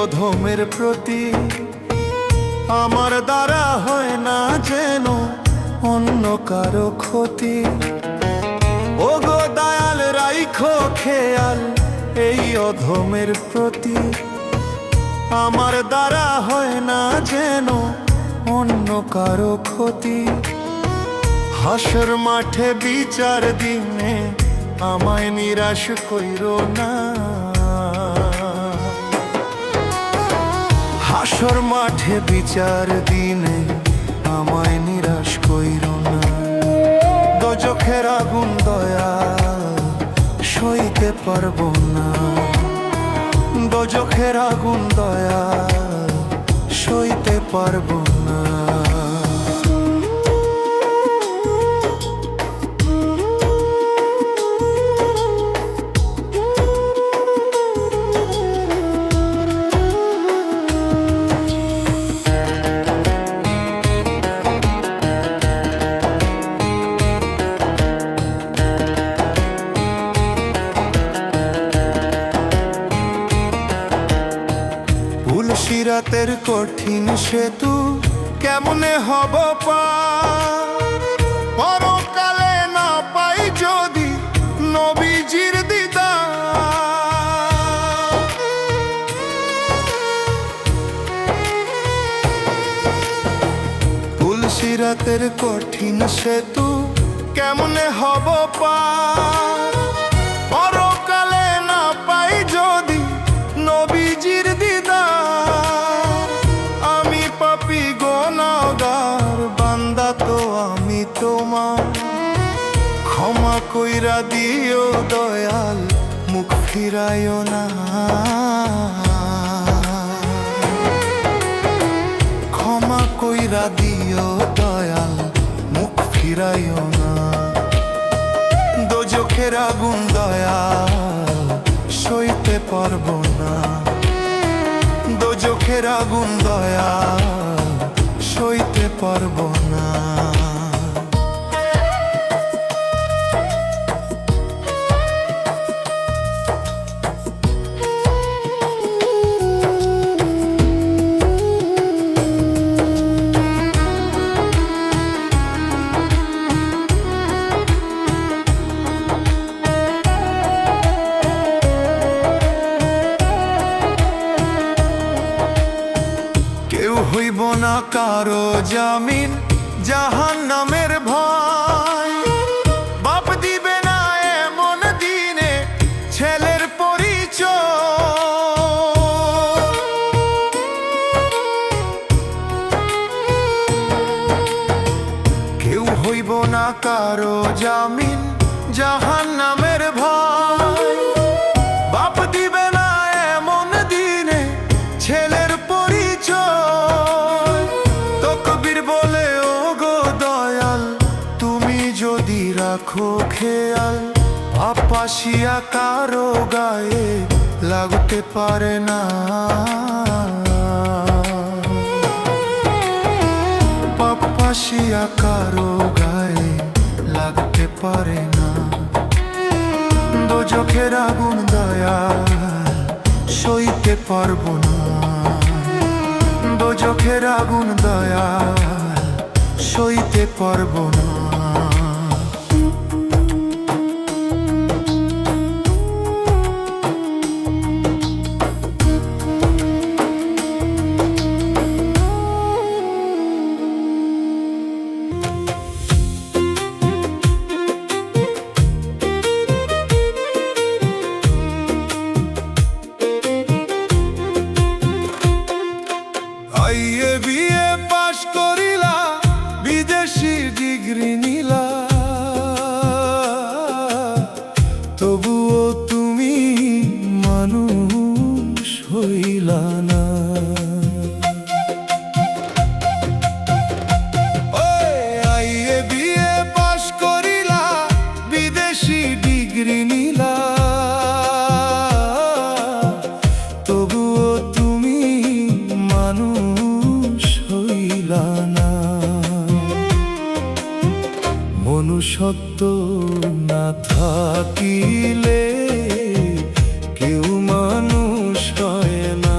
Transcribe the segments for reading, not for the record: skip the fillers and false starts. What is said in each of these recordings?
অধমের প্রতি আমার দ্বারা হয় না যেন অন্য কারো ক্ষতি। ওগো দয়াল রাইখো খেয়াল এই অধমের প্রতি আমার দ্বারা হয় না যেন অন্য কারো ক্ষতি। হাসর মাঠে বিচার দিনে আমায় নিরাশ কইরো না। হাসর মাঠে বিচার দিনে আমায় নিরাশ কইরো না। দোজখের আগুন দয়া সইতে পারবো না। দোজখের আগুন দয়া সইতে পারবো না। সিরাতের কঠিন সেতু কেমনে হব পার, পরকালে না পাই যদি নবীজির দিদার। সিরাতের কঠিন সেতু কেমনে হব পার, পরকালে না পাই যদি নবীজির দিদার। আমি পাপী গুনাহগার বান্দা তো আমি তোমার, ক্ষমা কইরা দিও দয়াল মুখ ফিরাইও না। ক্ষমা কইরা দিও দয়াল মুখ ফিরাইও না। দোজখের আগুন দয়াল সইতে পারবো না। দোজখের আগুন দয়াল সইতে পারবো না। হইব না কারো জামিন জাহান্নামের ভয়, বাপ দিবে না এমন দিনে ছেলের পরিচয়। কেউ হইব না কারো জামিন জাহান্নামের ভয়, বাপ দিবে না এমন দিনে ছেলের পরিচয়। তকবীর বলে ওগো দয়াল তুমি যদি রাখো খেয়াল, পাপ আসিয়া কারো গায়ে লাগতে পারে না। পাপ আসিয়া কারো গায়ে লাগতে পারে না। দোজখের আগুন দয়াল সইতে পারবো না। দোজখের আগুন দয়াল সইতে পারবো না। বিয়ে পাশ করিলা বিদেশি ডিগ্রি নিলা, তবুও তুমি মানুষ হইলা না। বিয়ে পাশ করিলা বিদেশি ডিগ্রি নিলা, তবুও তুমি মানুষ হইলা না। মনুষ্যত্ব না থাকিলে কেউ মানুষ হয় না।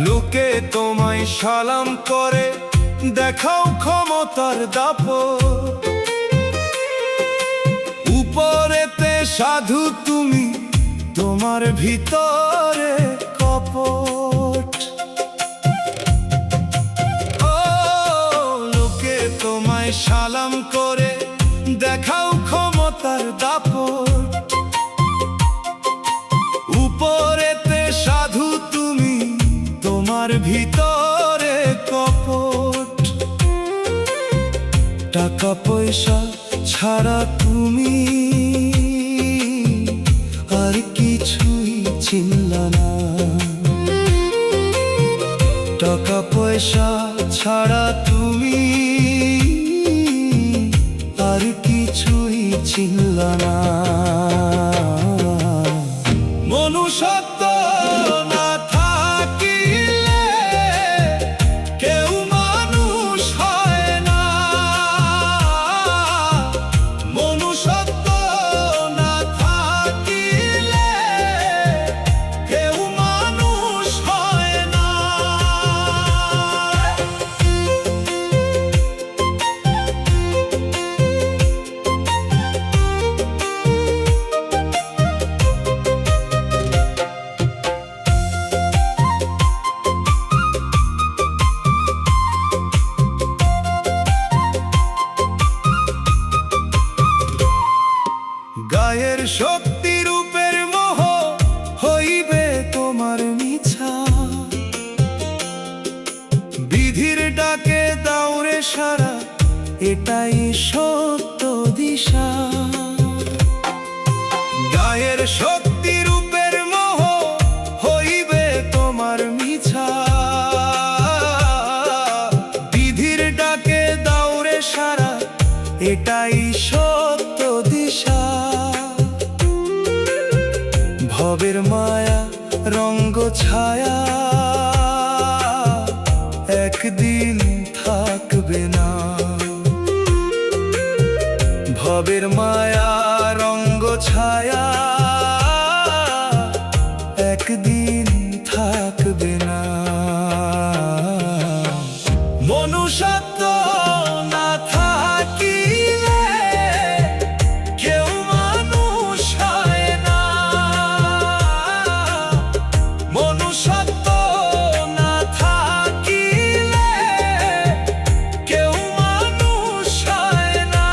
লোকে তোমায় সালাম করে, দেখাও ক্ষমতার দাপট। উপরেতে সাধু তুমি, তোমার ভিতরে কপট। ও লোকে তোমায় সালাম করে, দেখাও ক্ষমতার দাপট। উপরেতে সাধু তুমি, তোমার ভিতরে কপট। টাকা পয়সা ছাড়া তুমি আর কিছুই চিনলা না। টাকা পয়সা ছাড়া তুমি আর কিছুই চিনলা না। মনুষ্যত্ব না থাকিলে কেউ মানুষ হয় না। মনুষ্যত্ব না থাকিলে কেউ মানুষ হয় না। গায়ের শক্তি রূপের মোহ হইবে তোমার মিছা। বিধির ডাকে দাউরে সারা, এটাই সত্য দিশা। গায়ের শক্তি রূপের মোহ হইবে তোমার মিছা। বিধির ডাকে দাউরে সারা, এটাই সত্য দিশা। ভবের মায়া রঙ্গ ছায়া একদিন থাকবে না। ভবের মায়া রঙ্গ ছায়া একদিন থাকবে না। মনুষ্যত্ব না থাকিলে কেউ মানুষ হয় না। মনুষ্যত্ব না থাকিলে কেউ মানুষ হয় না।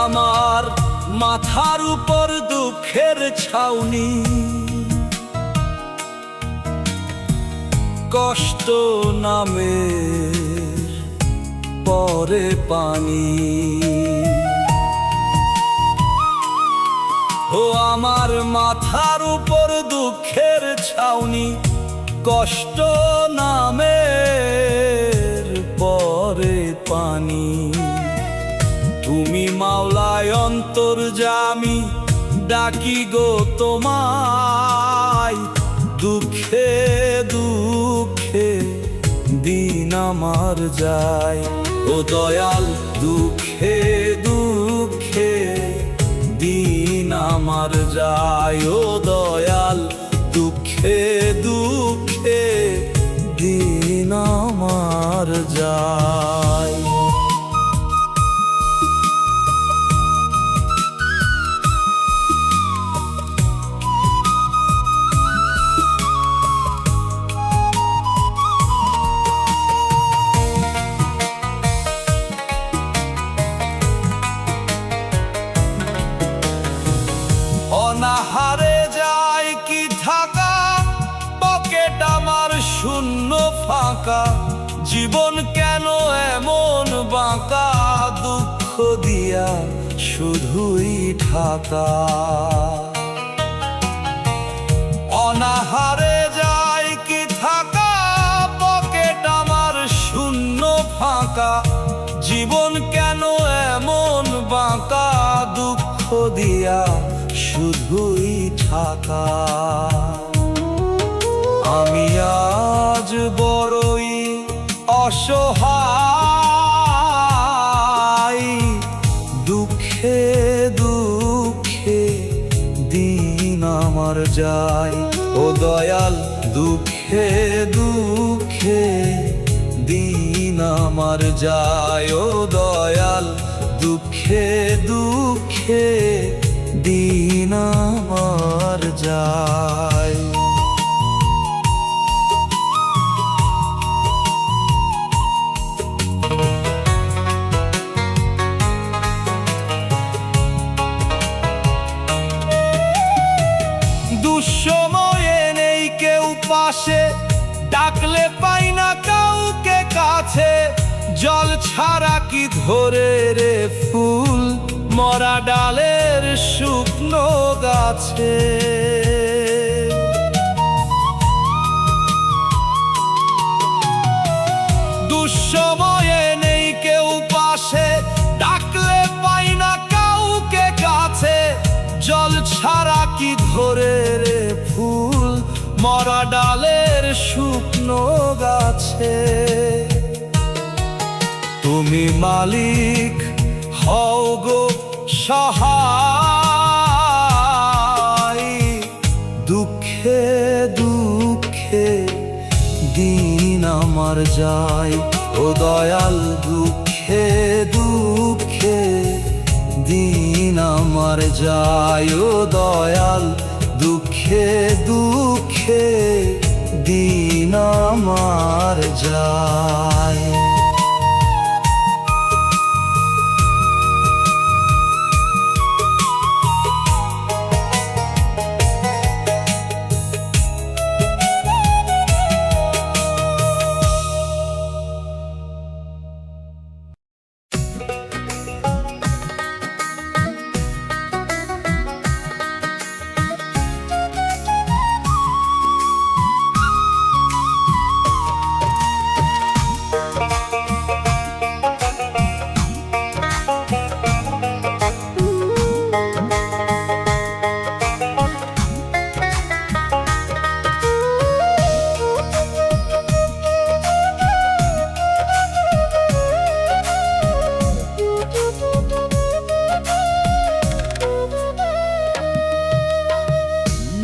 আমার মাথার উপর দুঃখের ছাউনি, কষ্ট নামে পরে পানি। ও আমার মাথার উপর দুঃখের ছাউনি, কষ্ট নামের পরে পানি। তুমি মাওলায় অন্তর্যামী, ডাকি গো তোমায়। দুঃখে দুঃখে দিন আমার যায়, ও দয়াল দুঃখে দুঃখে দিন আমার যায়। ও দয়াল দুঃখে দুঃখে দিন আমার যায়। জীবন কেন এমন বাঁকা, দুঃখ দিয়া শুধুই ঢাকা। অনাহারে যায় কি থাকা, পকেট আমার শূন্য ফাঁকা। জীবন কেন এমন বাঁকা, দুঃখ দিয়া শুধুই ঢাকা। আমি আজ বড়ই অসহায়, দুঃখে দুঃখে দিন আমার যায়। ও দয়াল দুঃখে দুঃখে দিন আমার যায়। ও দয়াল দুঃখে দুঃখে দিন আমার যায়। দুঃসময়ে নেই কেউ পাশে, ডাকলে পাই না কাউকে কাছে। জল ছাড়া কি ধরে রে ফুল, মরা ডালের শুকনো গাছে। দুঃসময়ে নেই কেউ পাশে, ডাকলে পাই না কাউকে কাছে। জল ছাড়া কি ধরে রে ফুল, মরা ডালের শুকনো গাছে। তুমি মালিক হও গো সহায়, দুঃখে দুঃখে দিন আমার যায়। ও দয়াল দুঃখে দুঃখে দিন আমার যায়। ও দয়াল দুঃখে দুঃখে দিন আমার যায়।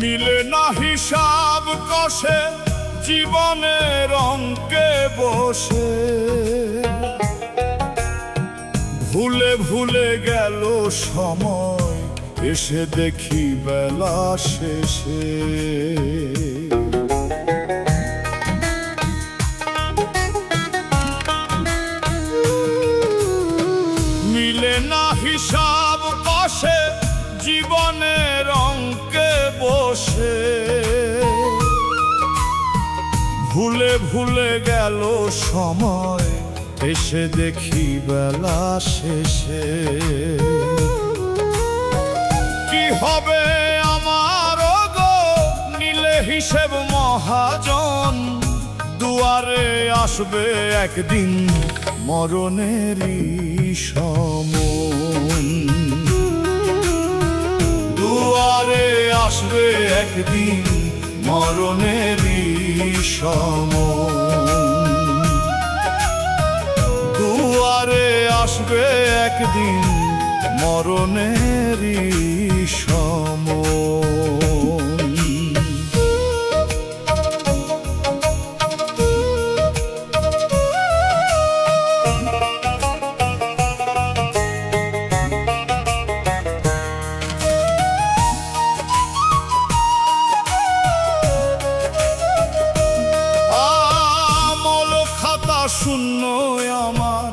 মিলে না হিসাব কষে জীবনের অঙ্কে বসে, ভুলে ভুলে গেল সময়, এসে দেখি বেলা শেষে। মিলে না হিসাব কষে জীবনের অঙ্কে বসে, ভুলে ভুলে গেল সময়, এসে দেখি বেলা শেষে। কি হবে আমার গো নিলে হিসেব মহাজন, দুয়ারে আসবে একদিন মরণেরই সমন। দুয়ারে আসবে একদিন মরণেরই সমন। দুয়ারে আসবে একদিন মরণেরই সমন। শূন্য আমার,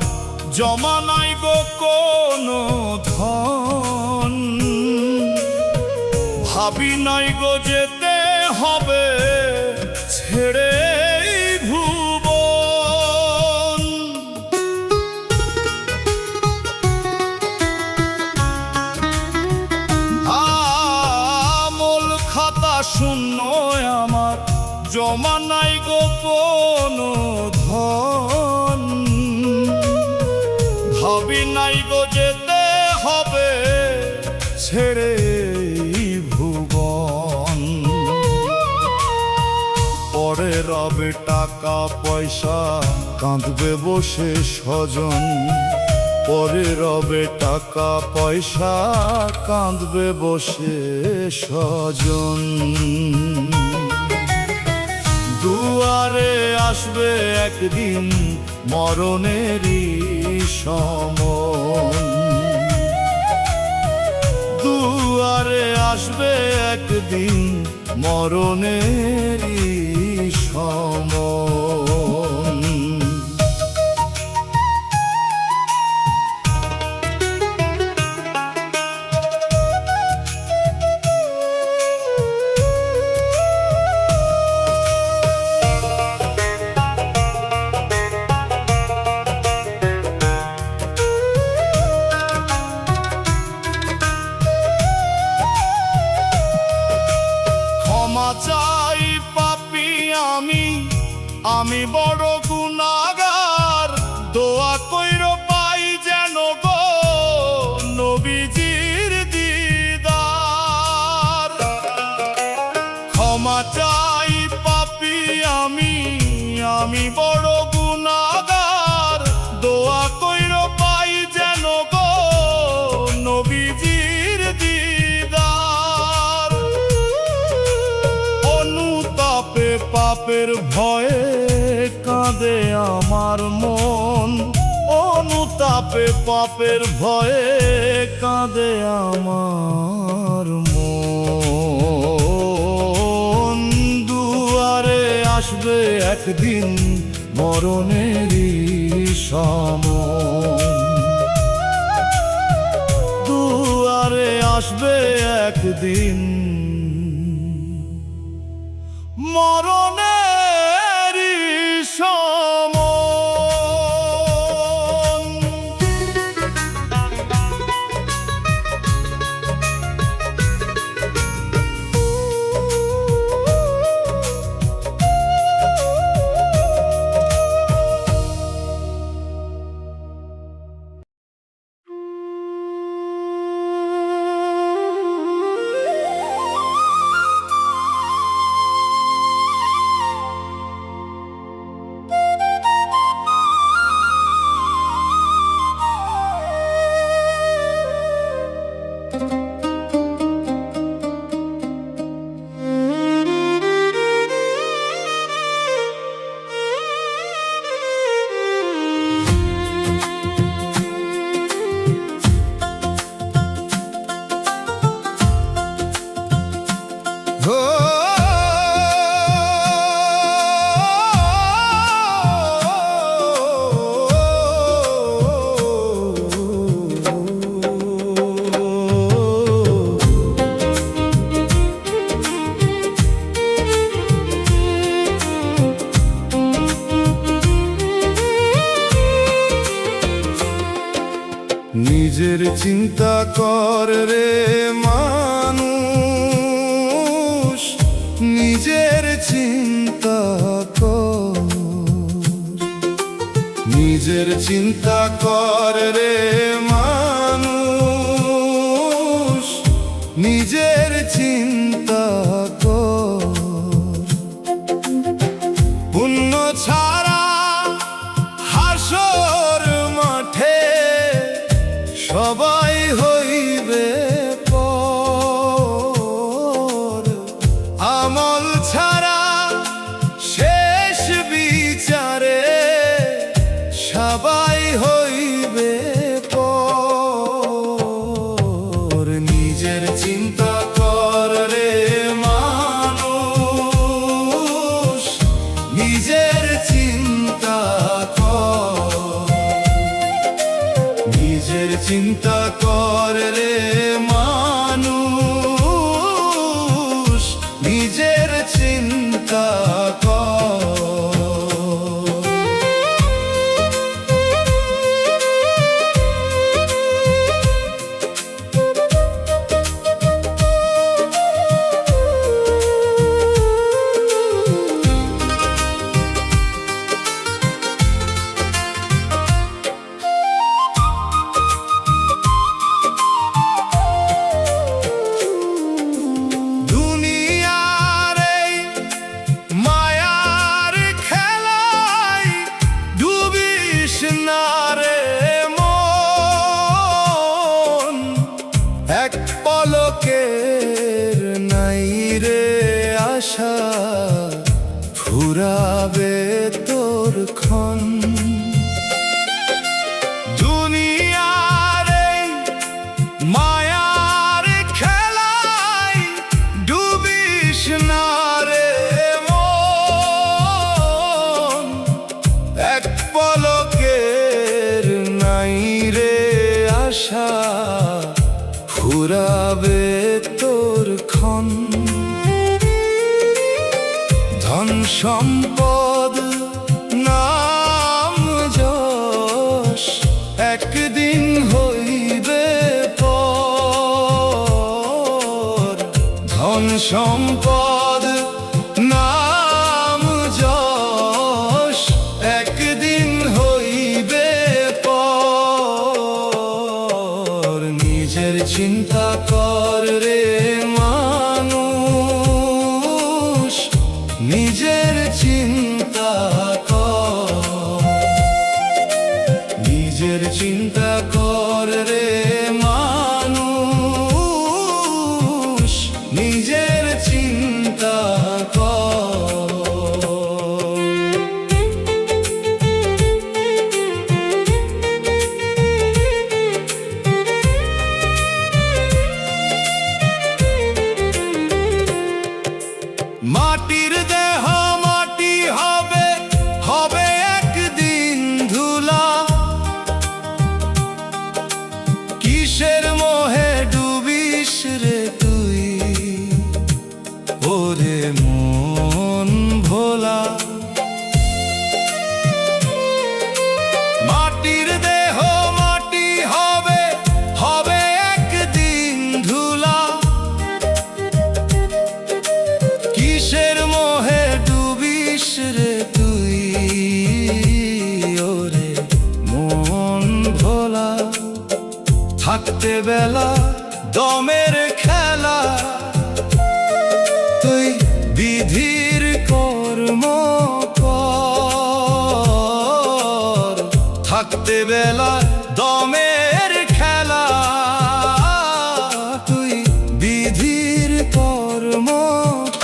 জমা নাই গো কোনো ধন, ভাবি নাই গো যেতে হবে ছেড়ে ভুবন। ছেড়ে এই ভুবন। পরে রবে টাকা পয়সা, কাঁদবে বসে স্বজন। পরে রবে টাকা পয়সা, কাঁদবে বসে স্বজন। দুয়ারে আসবে একদিন মরণেরই সমন। দুয়ারে আসবে একদিন মরণেরই সমন। ক্ষমা চাই পাপী আমি বড় গুনাহগার। দোয়া কইরো পাই যেন গো নবীজির দিদার। ক্ষমা চাই পাপী আমি বড় গুনাহগার। দোয়া কইরো পাই যেন গো নবীজির দিদার। অনুতাপে পাপের ভয়ে কাঁদে আমার মন। অনুতাপে পাপের ভয়ে কাঁদে আমার মন। দুয়ারে আসবে একদিন মরণেরই সমন। দুয়ারে আসবে একদিন মরণেরই সমন। নিজের চিন্তা কর রে মানুষ, নিজের চিন্তা কর। নিজের চিন্তা কর রে মানুষ, নিজের চিন্তা কর। পুণ্য ছাড়া হাসর মাঠে সবাই হইবে পর। আমল ছাড়া শেষ বিচারে সবাই হইবে পর। নিজের চিন্তা কর রে মানুষ, নিজের চিন্তা কর। নিজের চিন্তা কর রে মানুষ, নিজের চিন্তা কর। না রে মন, এক পলকের নাই রে আশা, ফুরাবে তোর ক্ষণ। দুনিয়ার এই মায়ার খেলায় ডুবিস না রে মন, এক পলকের নাই রে আশা, ফুরাবে তোর ক্ষণ। ধন সম্পদ নাম যশ একদিন হইবে পর। ধন সম্পদ নাম যশ একদিন হইবে পর। নিজের চিন্তা কর রে মানুষ, নিজের চিন্তা কর, নিজের চিন্তা কর রে মানুষ, নিজের চিন্তা কর। মাটির দেহ মাটি হবে, হবে একদিন ধুলা। কিসের মোহে ডুবিস রে তুই ওরে মন ভোলা। মাটির দেহ মাটি হবে, হবে একদিন ধুলা। কিসের মোহে ডুবিস রে তুই ওরে মন ভোলা। থাকতে বেলা দমের খেলা, তুই বিধির কর্ম কর। থাকতে বেলা দমের খেলা, তুই বিধির কর্ম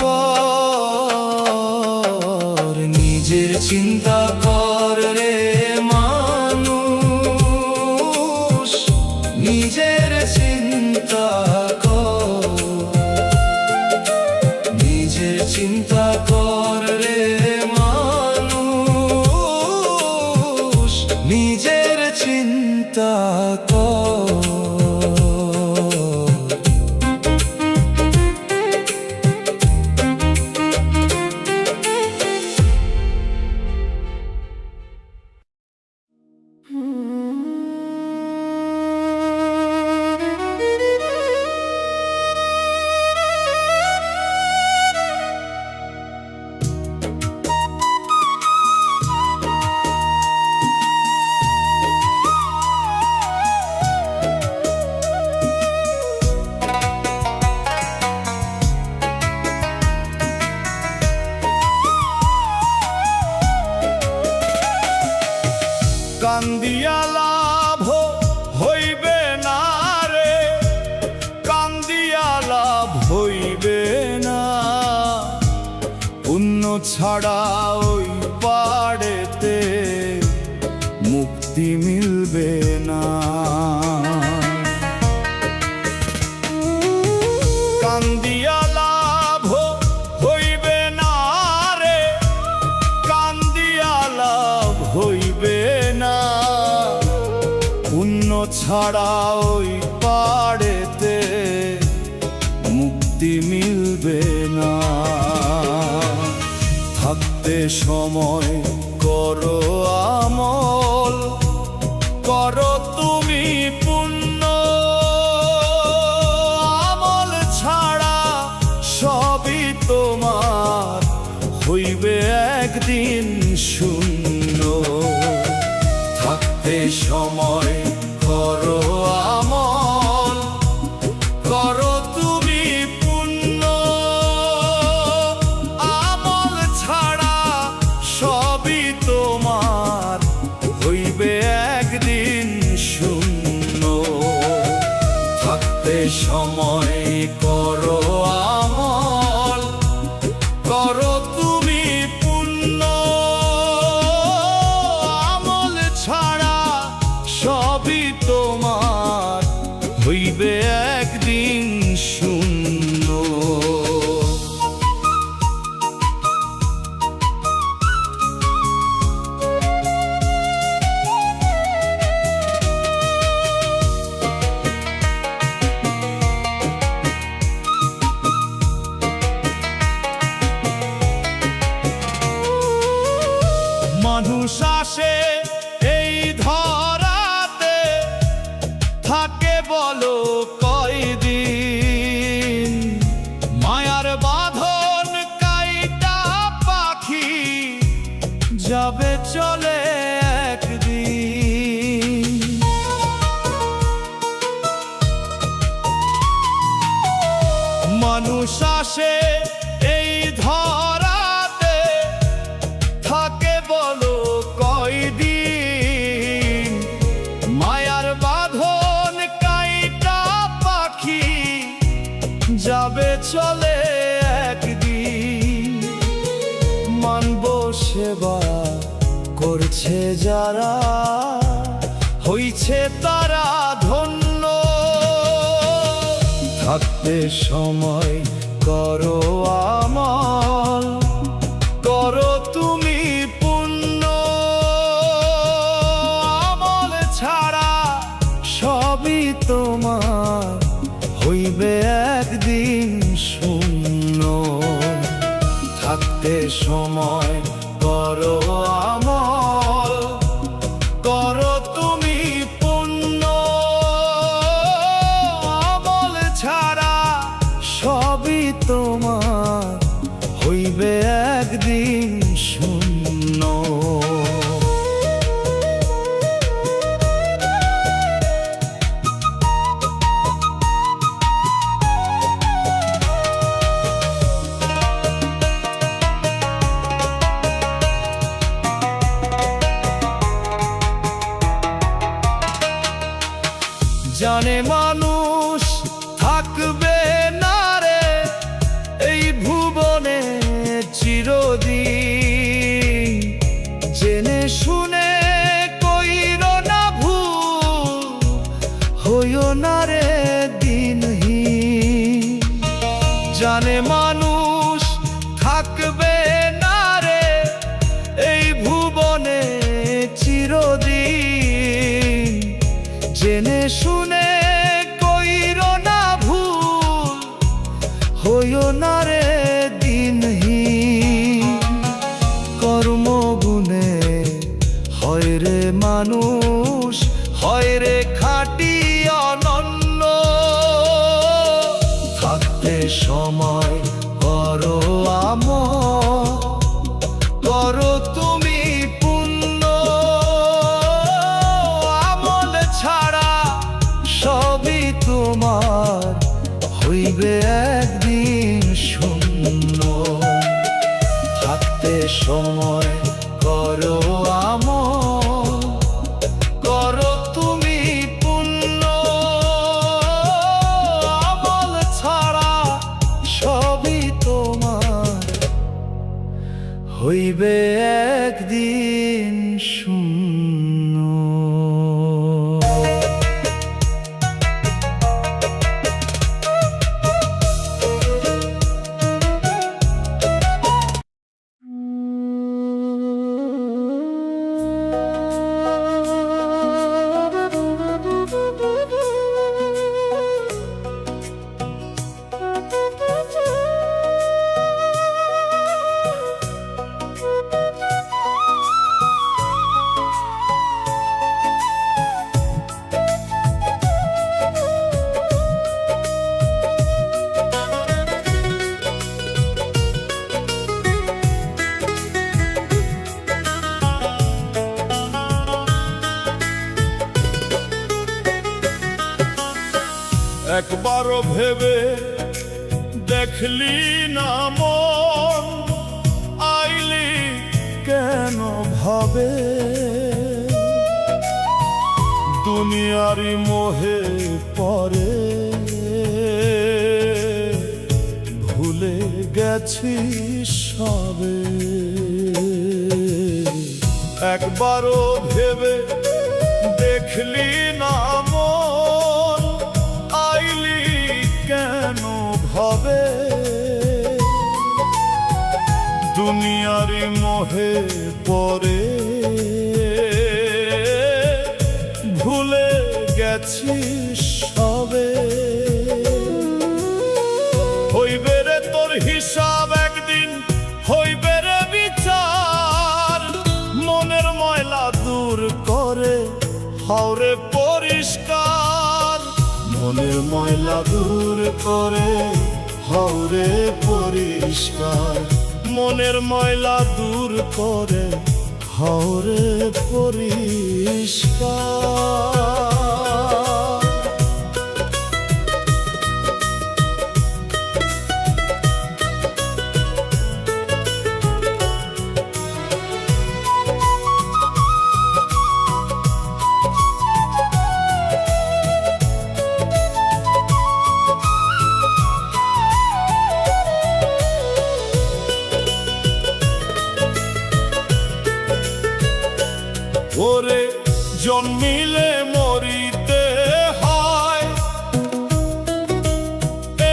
কর। নিজের চিন্তা কর রে মানুষ, নিজের চিন্তা কর, নিজের চিন্তা কর রে মানুষ, নিজের চিন্তা কর। কান্দিয়া লাভ হইবে না রে, কান্দিয়া লাভ হইবে না। পুণ্য ছাড়া ওই পাড়েতে মুক্তি মিলবে না। কান্দিয়া লাভ হইবে না রে, কান্দিয়া লাভ হইবে না। পুণ্য ছাড়া ওই পাড়েতে মুক্তি মিলবে না। থাকতে সময় করো আমল, করো তুমি পুণ্য। আমল ছাড়া সবই তোমার হইবে একদিন শূন্য। থাকতে সময় করো আমল, করো তুমি পুণ্য। আমল ছাড়া সবই তোমার হইবে চলে একদিন, মানব সেবা করছে যারা, হইছে তারা ধন্য। থাকতে সময় করো আমল, করো তুমি পুণ্য। আমল ছাড়া সবই তোমার হইবে একদিন শূন্য। থাকতে সময় করো আমল, করো তুমি পুণ্য। আমল ছাড়া সবই তোমার হইবে একদিন শূন্য। জানে মানুষ থাকবে না রে এই ভুবনে চিরদিন, জেনে শুনে কইরো না ভুল, হইও না রে দিনহীন। জানে মানুষ থাকবে না রে এই ভুবনে চিরদিন, জেনে শুনে কইরো না ভুল, হইও না রে দিনহীন। কর্মগুণে হয় রে মানুষ, হয় রে খাঁটি অনন্য। থাকতে সময় করো আমল, করো তুমি পুণ্য। আমল ছাড়া সবই তোমার হইবে একদিন শূন্য। থাকতে সময় করো আমল, করো তুমি পুণ্য। আমল ছাড়া সবই তোমার হইবে একদিন শূন্য। একবারও ভেবে দেখলি না মন, আইলি কেন ভাবে দুনিয়ারি মোহে পরে, ভুলে গেছি সবে। একবারও ভেবে দেখলি না মন, আইলি কেন ভাবে দুনিয়ারি মোহে পরে, ভুলে গেছি সবে। হইবে রে তোর হিসাব একদিন, হইবে রে বিচার। মনের ময়লা দূর করে হাওরে পরিষ্কার, মনের ময়লা দূর করে হাওরে পরিষ্কার। মনের ময়লা দূর করে হাওরে পরিষ্কার। জন্মিলে মরিতে হয়,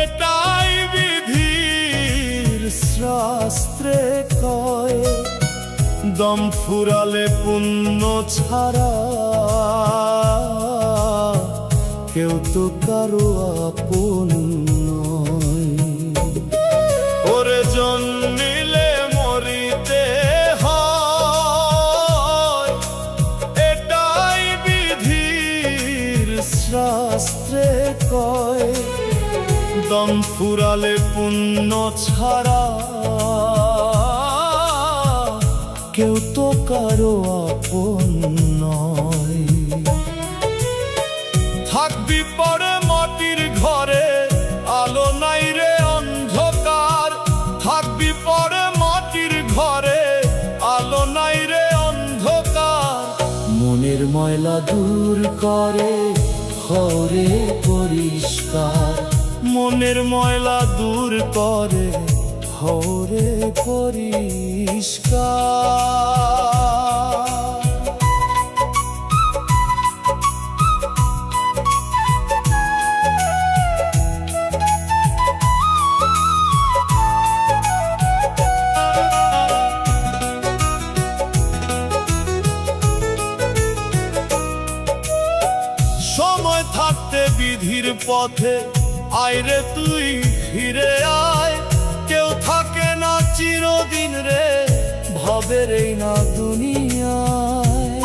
এটাই বিধির শাস্ত্রে কয়। দম ফুরালে পুণ্য ছাড়া কেউ তো কারো আপন নয়। ওরে জন্মিলে মরিতে হয়, এটাই বিধির শাস্ত্রে কয়। দম ফুরালে পুণ্য ছাড়া কেউ তো কারো আপন নয়। থাকবি পরে মাটির ঘরে, আলো নাই রে অন্ধকার। থাকবি পরে মাটির ঘরে, আলো নাই রে অন্ধকার। মনের ময়লা দূর করে হরে পরিষ্কার। মনের ময়লা দূর করে হরে পরিষ্কার। সময় থাকতে বিধির পথে আইরে তুই ফিরে আয়। কেউ থাকে না চিরদিন রে ভবের এই না দুনিয়ায়।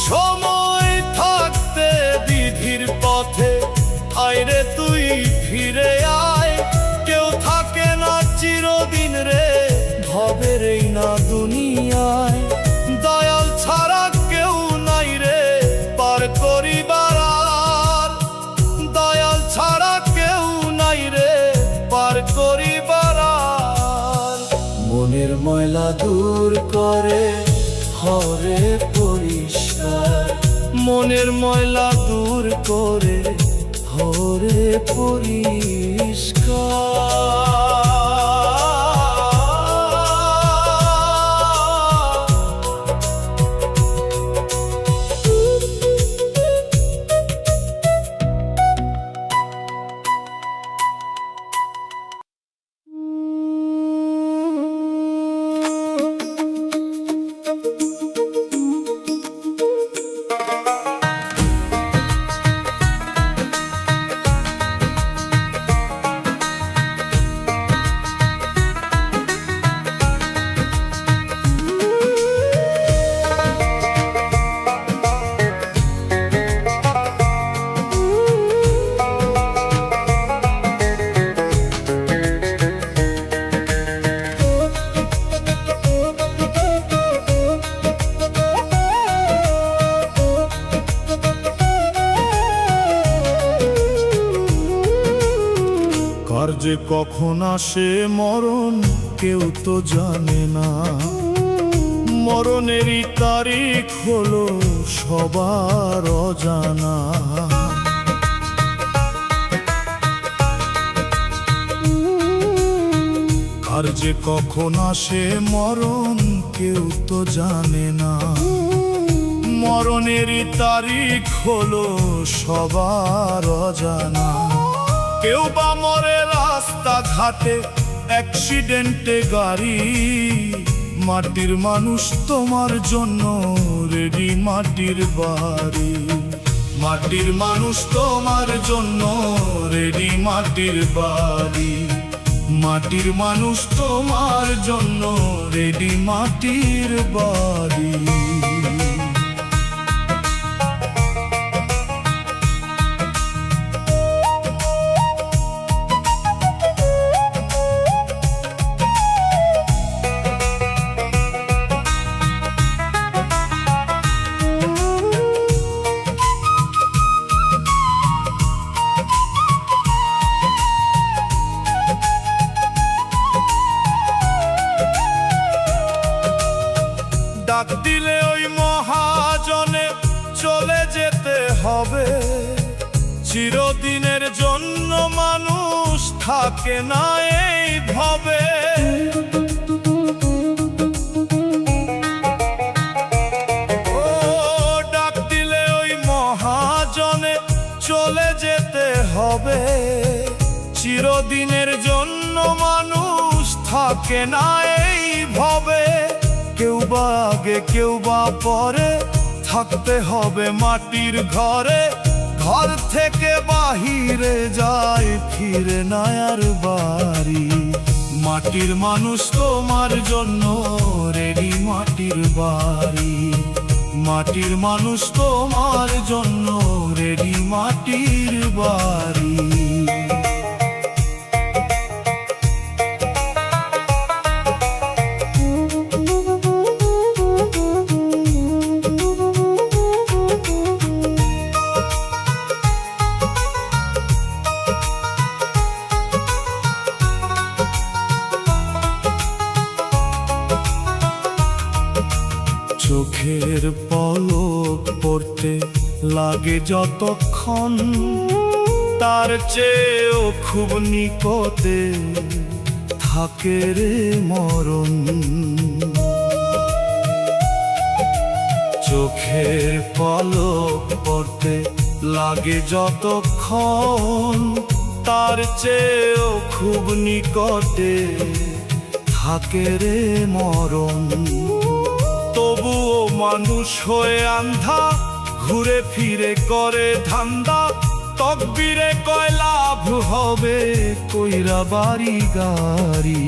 সময় থাকতে বিধির পথে আইরে তুই ফিরে আয়। কেউ থাকে না চিরদিন রে ভবের এই না দুনিয়ায়। দয়াল ছাড়া কেউ নাই রে পার করিবার আর। দয়াল ছাড়া কেউ নাই রে পার করিবার আর। মনের ময়লা দূর করে হরে পরিষ্কার। মনের ময়লা দূর করে হরে পরিষ্কার। কার যে কখন আসে মরণ কেউ তো জানে না। মরণেরই তারিখ হলো সবার অজানা। কার যে কখন আসে মরণ কেউ তো জানে না। মরণেরই তারিখ হলো সবার অজানা। কেউ বা মরে রাস্তা ঘাটে অ্যাক্সিডেন্টে গাড়ি। মাটির মানুষ তোমার জন্য রেডি মাটির বাড়ি। মাটির মানুষ তোমার জন্য রেডি মাটির বাড়ি। মাটির মানুষ তোমার জন্য রেডি মাটির বাড়ি। ডাক দিলে ওই মহাজনে চলে যেতে হবে। চিরদিনের জন্য মানুষ থাকে না এই ভবে। ও হবে। চিরদিনের জন্য মানুষ থাকে না এই ভবে, কেউ বা আগে কেউ বা পরে, থাকতে হবে মাটির ঘরে। ঘর থেকে বাহিরে যায়, ফিরে না আর বাড়ি। মাটির মানুষ তোমার জন্য রেডি মাটির বাড়ি। মাটির মানুষ তোমার জন্য রেডি মাটির বাড়ি। চোখের পলক পড়তে লাগে যতক্ষণ, তার চেয়েও খুব নিকটে থাকে রে মরণ। চোখের পলক পড়তে লাগে যতক্ষণ, তার চেয়েও খুব নিকটে থাকে রে মরণ। তবুও মানুষ হয়ে আন্ধা, ঘুরে ফিরে করে ধান্দা। তকবিরে কয় লাভ হবে কইরা বাড়ি গাড়ি।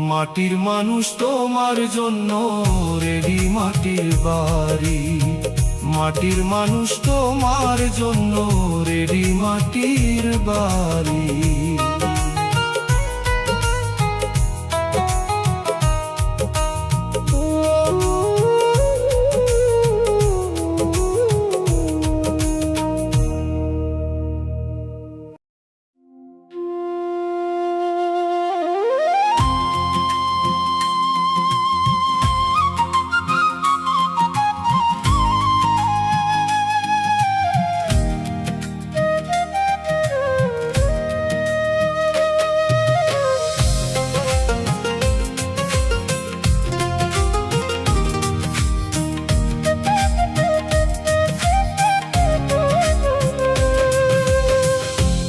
মাটির মানুষ তোমার জন্য রেডি মাটির বাড়ি। মাটির মানুষ তোমার জন্য রেডি মাটির বাড়ি।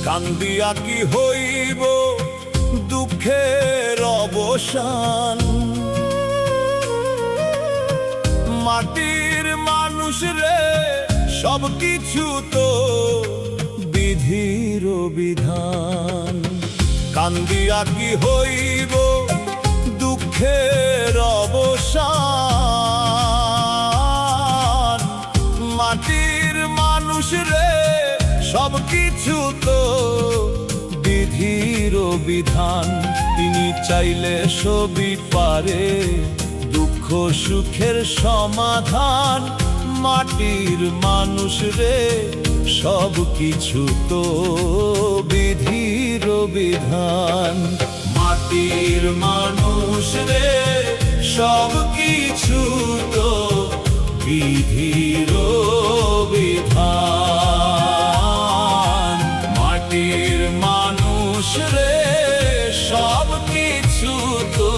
কান্দিয়া কি হইব দুঃখের অবসান। মাটির মানুষ রে সব কিছু তো বিধির বিধান। কান্দিয়া কি হইব দুঃখের অবসান। মাটির মানুষ রে সব কিছু তো বিধির বিধান। তিনি চাইলে সবই পারে, দুঃখ সুখের সমাধান। মাটির মানুষ রে সব কিছু তো বিধির বিধান। মাটির মানুষ রে সব কিছু তো বিধির বিধান। মাটির মানুষ রে সব কিছু তো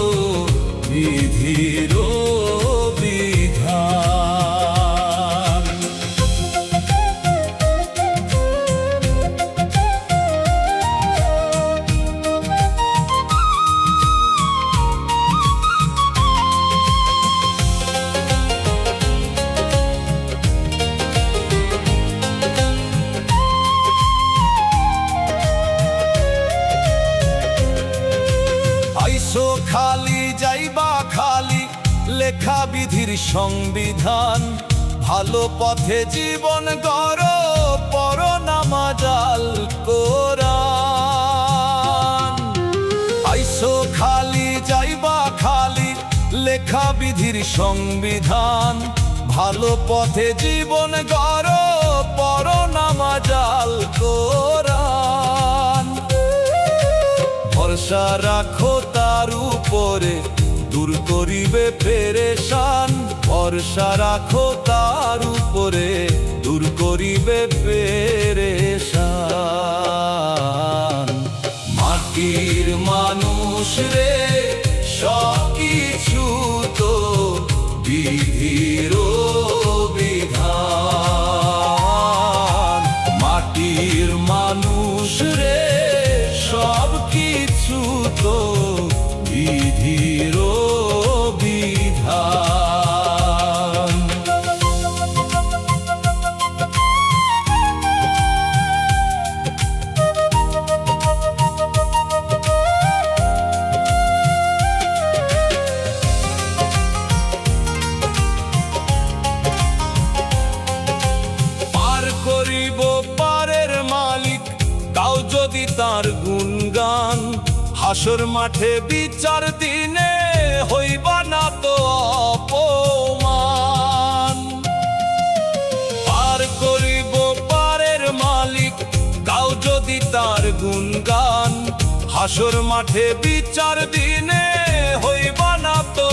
বিধির বিধান। খালি যাইবা খালি, লেখা বিধির সংবিধান। ভালো পথে জীবন গড়, পড় নামাজ আল কোরআন। আইসো খালি যাইবা খালি, লেখা বিধির সংবিধান। ভালো পথে জীবন গড়, পড় নামাজ আল কোরআন। ভরসা রাখো তার উপরে, দূর করিবে পেরেশান। ভরসা রাখো তার উপরে, দূর করিবে পেরেশান। মাটির মানুষ রে সব কিছু তো বিধির বিধান। মাটির মানুষ হাসর মাঠে বিচার দিনে হইবা না তো অপমান। পার করিব পারের মালিক, গাও যদি তার গুণগান। হাসর মাঠে বিচার দিনে হইবা না তো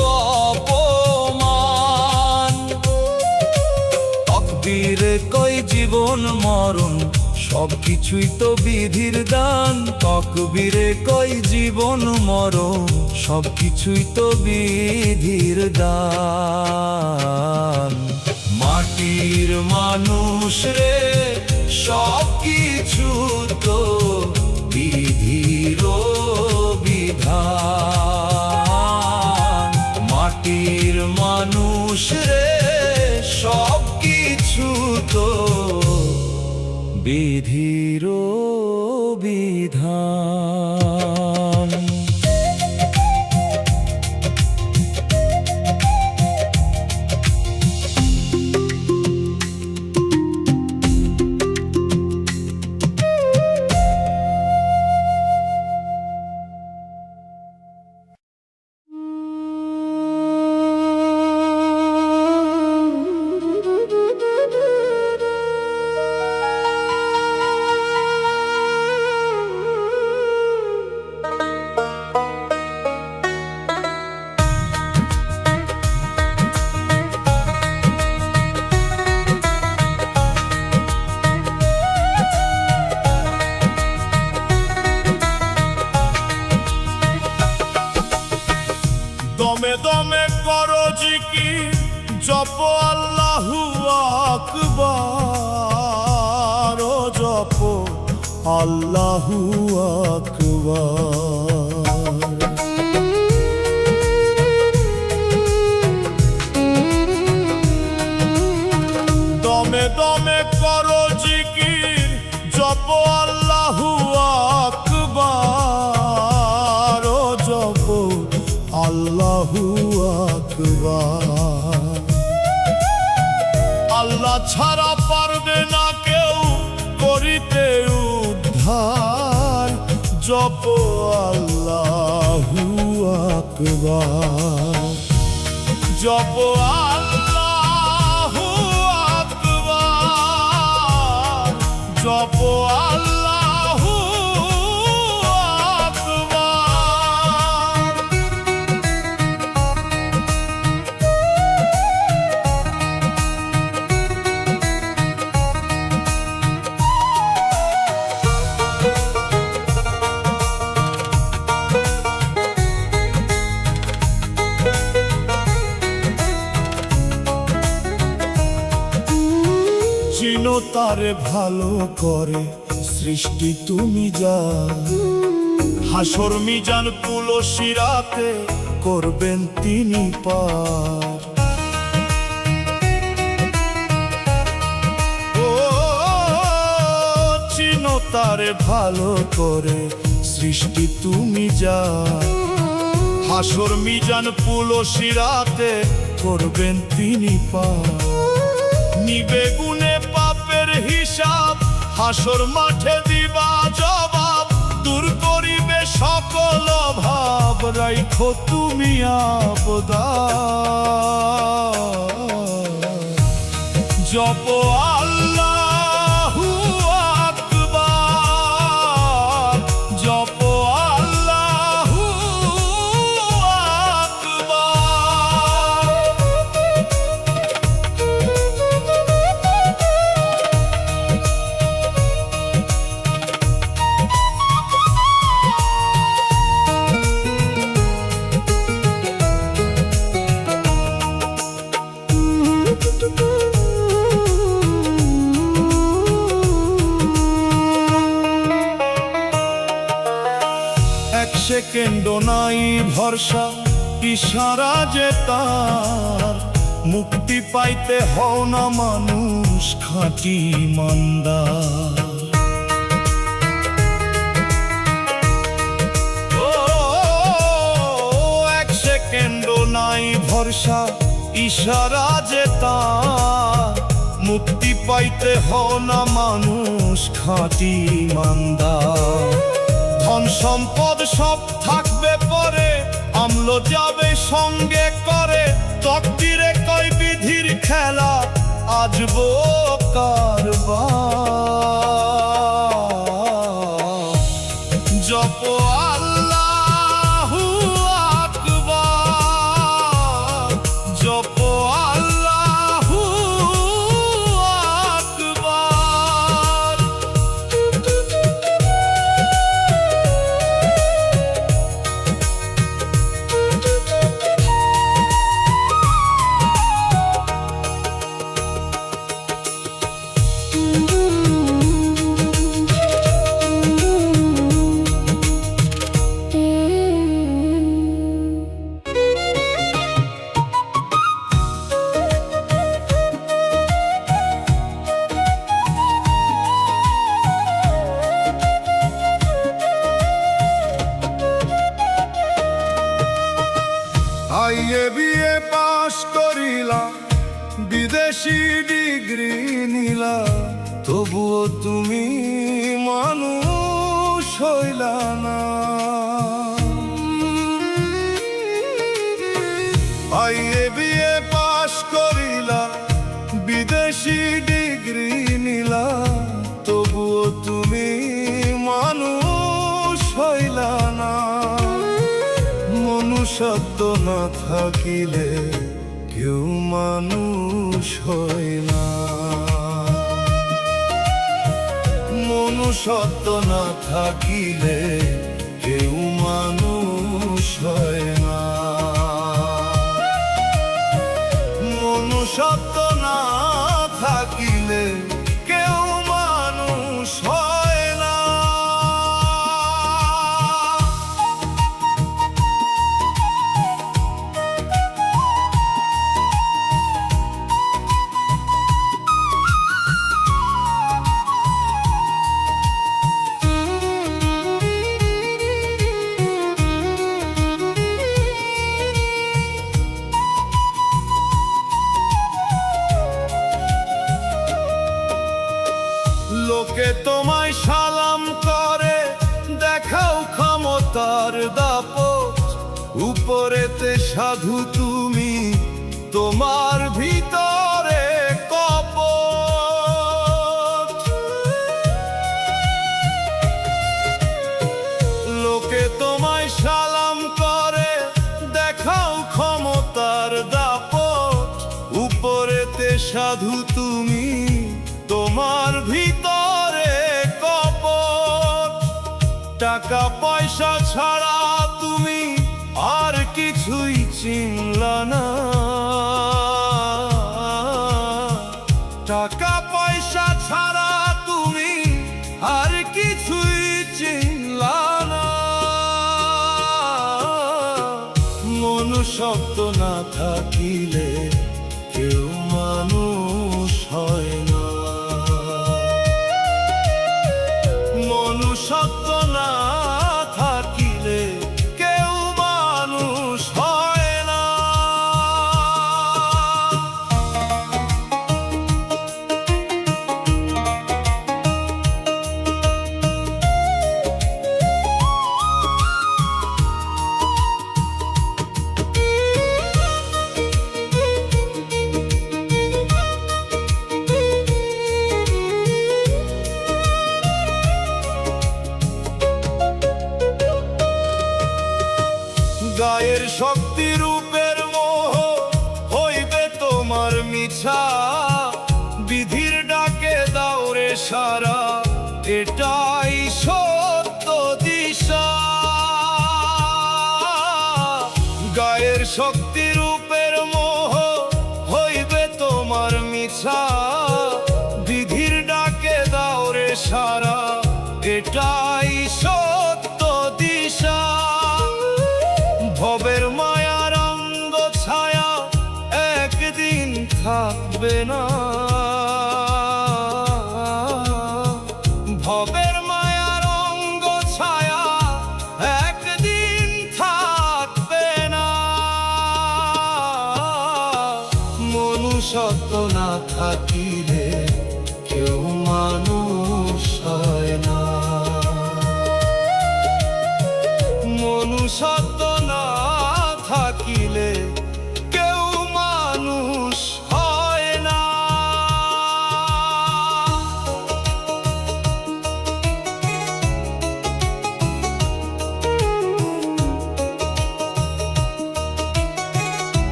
অপমান। তকদিরে কই জীবন মরণ, সবকিছুই তো বিধির দান। তকবীরে কই জীবন মরণ, সবকিছুই তো বিধির দান। মাটির মানুষ রে, সবকিছু তো বিধির বিধান। মাটির মানুষ রে, সবকিছু তো বিধির বিধান। দমে দমে করো জিকির, জপ আল্লাহু আকবার, ও জপ আল্লাহু আকবার। দমে দমে করো জিকির, জপ আল্লাহু আকবার, ও জপ আল্লাহু আকবার। আল্লাহ ছাড়া পারবে না কেউ করিতে উদ্ধার, জপ আল্লাহু আকবার, জপ আল্লাহু আকবার, জপ আল্লাহু আকবার। চিনো তারে ভালো করে সৃষ্টি তুমি যা। হাসর মিজান তুলসিরাতে করবেন তিনি পার। ও চিনো তারে ভালো করে সৃষ্টি তুমি যা। হাসর মিজান তুলসিরাতে করবেন তিনি পার। নিবে গুনে পাপের হিসাব, হাসর মাঠে দিবা জবাব। দূর করিবে সকল ভাব, রাইখো তুমি আবদার। জপ আল্লাহু আকবার, জপ আল্লাহু আকবার। সেকেন্ড নাই ভরসা, ইশারা যে তার। মুক্তি পাইতে হও না মানুষ খাঁটি ইমানদার। ও এক সেকেন্ড নাই ভরসা, ইশারা যে তার। মুক্তি পাইতে হও না মানুষ খাঁটি ইমানদার। ধন সম্পদ সব থাকবে পরে, আমল যাবে সঙ্গে করে, তকদিরে কয় বিধির খেলা, আজবো কারবার। জপ আল্লাহু আকবার, জপ আল্লাহু আকবার। আইয়ে বিয়ে পাশ করিলা, বিদেশি ডিগ্রি নিলা, তবুও তুমি মানুষ হইলা না। আইয়ে বিয়ে পাশ করিলা, বিদেশি ডিগ্রি নিলা, তবুও তুমি মানুষ হইলা না। মনুষ্যত্ব না থাকিলে কেউ মানুষ হয় না। মনুষ্যত্ব না থাকিলে কেউ মানুষ হয় না। মনুষ্যত্ব না থাকিলে কেউ মানুষ হয় না। লোকে তোমায় সালাম করে, দেখাও ক্ষমতার দাপট, উপরেতে সাধু তুমি, তোমার ভিতরে কপট। লোকে তোমায় সালাম করে, দেখাও ক্ষমতার দাপট, উপরেতে সাধু তুমি, তোমার ভিতরে কপট। টাকা পয়সা ছাড়া তুমি আর কিছুই চিনলা না। টাকা পয়সা ছাড়া তুমি আর কিছুই চিনলা না। মনুষ্যত্ব না থাকিলে কেউ মানুষ হয় না। মনুষ্যত্ব না থাকিলে কেউ মানুষ হয় না।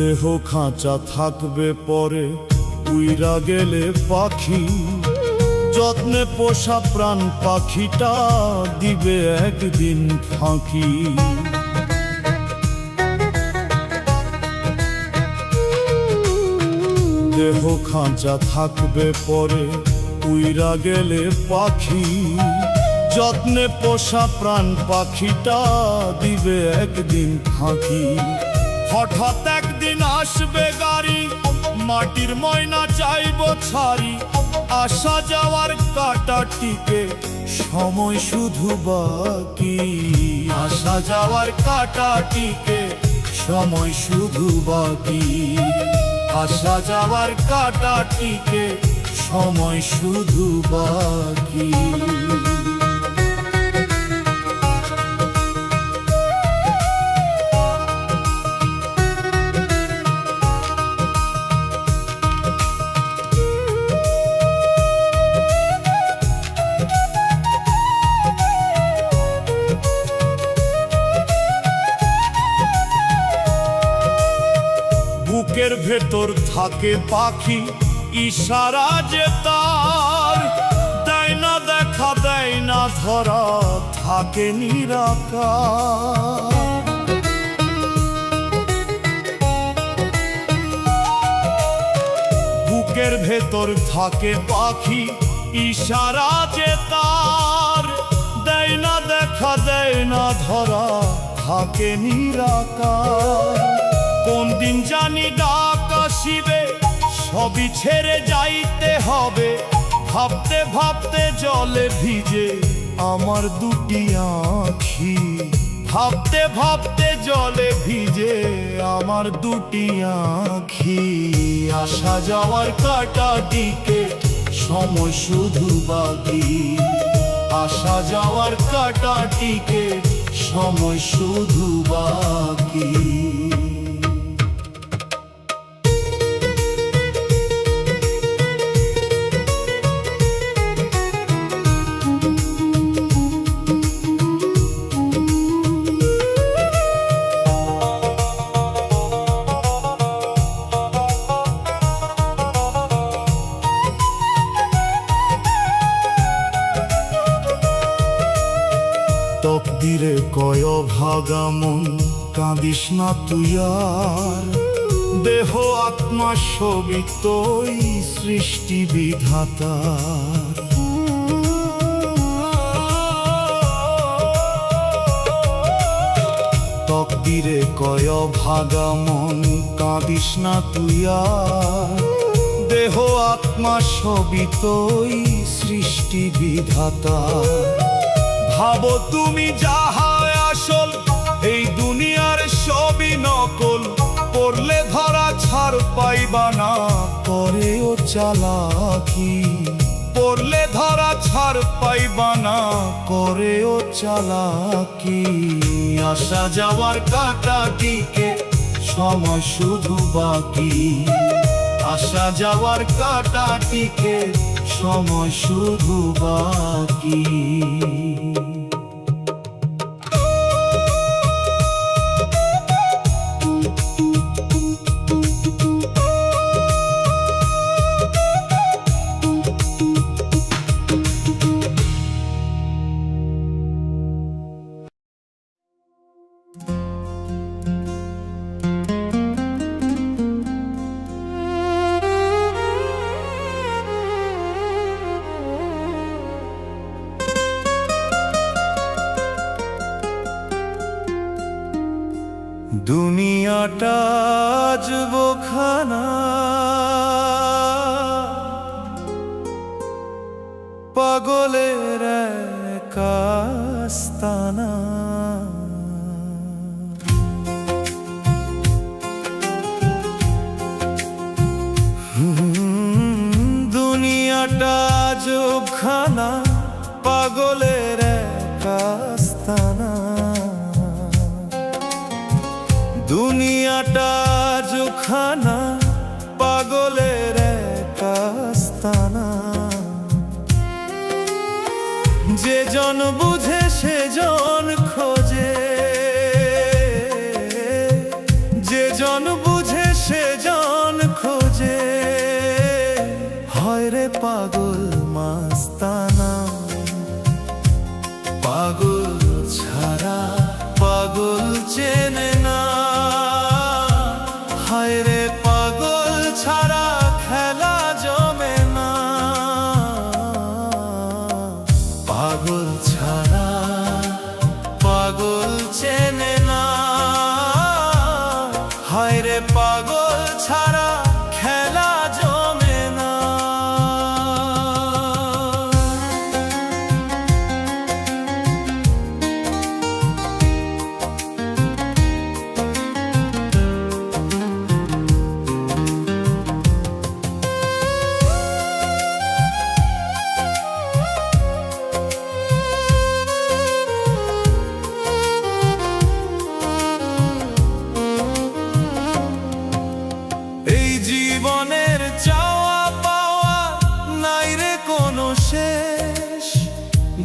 দেহ খাঁচা থাকবে পরে উইরা গেলে পাখি, যত্নে পোষা প্রাণ পাখিটা দিবে একদিন ফাঁকি। দেহ খাঁচা থাকবে পরে উইরা গেলে পাখি, যত্নে পোষা প্রাণ পাখিটা দিবে একদিন ফাঁকি। হঠাৎ একদিন আসবে গাড়ি, মাটির ময়না চাইব ছাড়ি, আসা যাওয়ার কাটাটিকে সময় শুধু বাকি। আসা যাওয়ার কাটাটিকে সময় শুধু বাকি। আসা যাওয়ার কাটাটিকে সময় শুধু বাকি। বুকের ভেতর থাকে পাখি, ইশারা যে তার, দেয় না দেখা দেয় না ধরা, থাকে নিরাকার। বুকের ভেতর থাকে পাখি, ইশারা যে তার, দেয় না দেখা দেয় না ধরা, থাকে নিরাকার। কোন দিন জানি ডাক আসিবে, সবই ছেড়ে যাইতে হবে, ভাবতে ভাবতে জলে ভিজে আমার দুটি আঁখি। ভাবতে ভাবতে জলে ভিজে আমার দুটি আঁখি। আসা যাওয়ার কাটাটিকে সময় শুধু বাকি। আসা যাওয়ার কাটাটিকে সময় শুধু বাকি। তকদিরে কয় ভাগা মন, কাঁদিস না তুই আর, দেহ আত্মা সবই তোই সৃষ্টি বিধাতার। তকদিরে কয় ভাগা মন, কাঁদিস না তুই আর, দেহ আত্মা সবই তোই সৃষ্টি বিধাতার। ভাবো তুমি যাহা আসল, এই দুনিয়ার সবই নকল, পড়লে ধরা ছাড় পাইবা না, করেও চালাকি। পড়লে ধরা ছাড় পাইবা না, করেও চালাকি। আসা যাওয়ার কাটাটিকে সময় শুধু বাকি। আসা যাওয়ার কাটাটিকে সময় শুধু বাকি। দুনিয়াটা আজবখানা, পাগলের এক আস্তানা। দুনিয়াটা আজবখানা, পাগলের এক আস্তানা। দুনিয়াটা আজখানা, পাগলের এক আস্তানা। যে জন বুঝে সে জন খোঁজে, যে জন বুঝে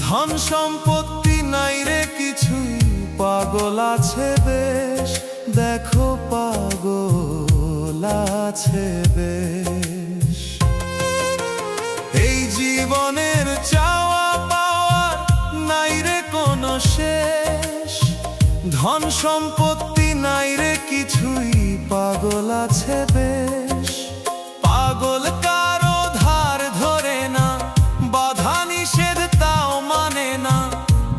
ধন সম্পত্তি নাই রে কিছুই, পাগল আছে বেশ, দেখো পাগল আছে বেশ। এই জীবনের চাওয়া পাওয়ার নাই রে কোনো শেষ, ধন সম্পত্তি নাই রে কিছুই, পাগল আছে বেশ। পাগল কারো ধার ধরে না, বাধা নিষেধ তাও মানে না,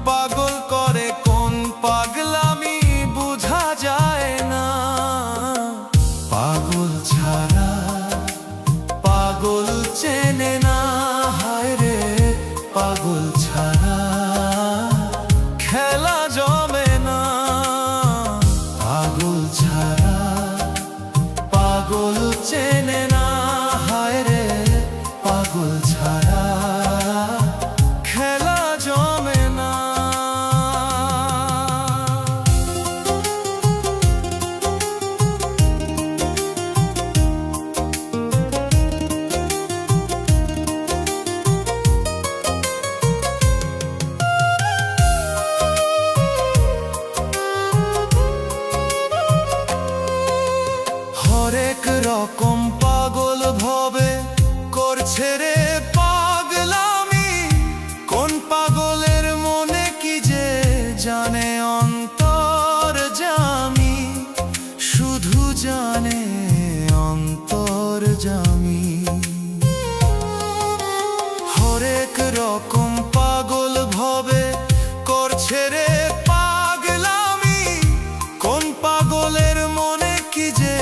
পাগল করে কোন পাগলামি বুঝা যায় না। পাগল ছাড়া পাগল চেনে না, হায় রে পাগল ছাড়া খেলা জমে না। পাগল ছাড়া পাগল চেনে না, হায় রে পাগল ছাড়া খেলা জমে না। হরেক রকম পাগল ভবে করছে রে পাগলামি, কোন পাগলের মনে কি যে জানে অন্তর্যামী, শুধু জানে অন্তর্যামী। হরেক রকম পাগল ভবে করছে রে পাগলামি, কোন পাগলের মনে কি যে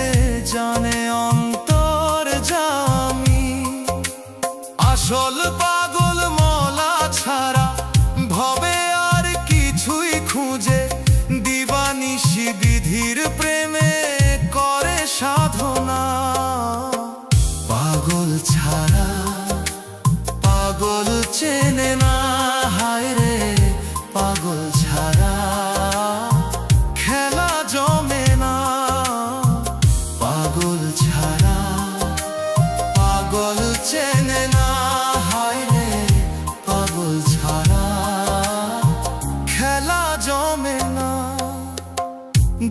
জানে অন্তর্যামী। আসল পাগল মলা ছাড়া ভবে আর কিছুই খুঁজে, দিবানিশি বিধির প্রেমে করে সাধনা। পাগল ছাড়া পাগল চেনে না, হায় রে পাগল ছাড়া খেলা জমে না। পাগল ছাড়া পাগল চেনে না, হায় রে পাগল ছাড়া খেলা জমে না।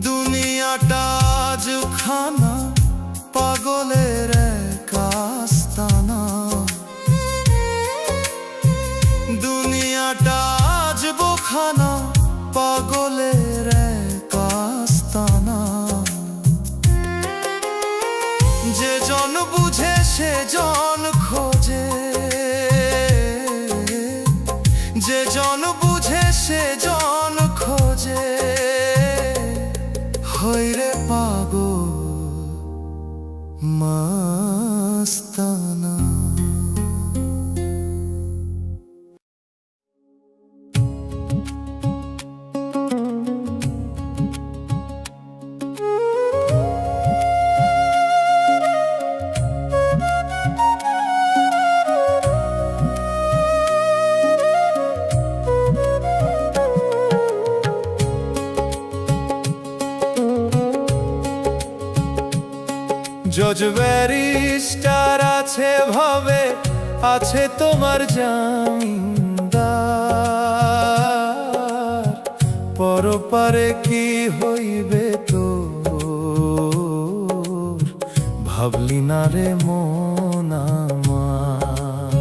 দুনিয়াটা আজখানা পাগলের এক আস্তানা, দুনিয়াটা আজখানা পাগলের এক আস্তানা। যে জন বুঝে সে জন খোঁজে, যে জন বুঝে সে জন খোঁজে, হইরে পাগল মাস্তানা। জজ ব্যারিস্টার আছে ভাবে, আছে তোমার জামিনদার, পরপারে কি হইবে তো ভাবলি না রে মন আমার।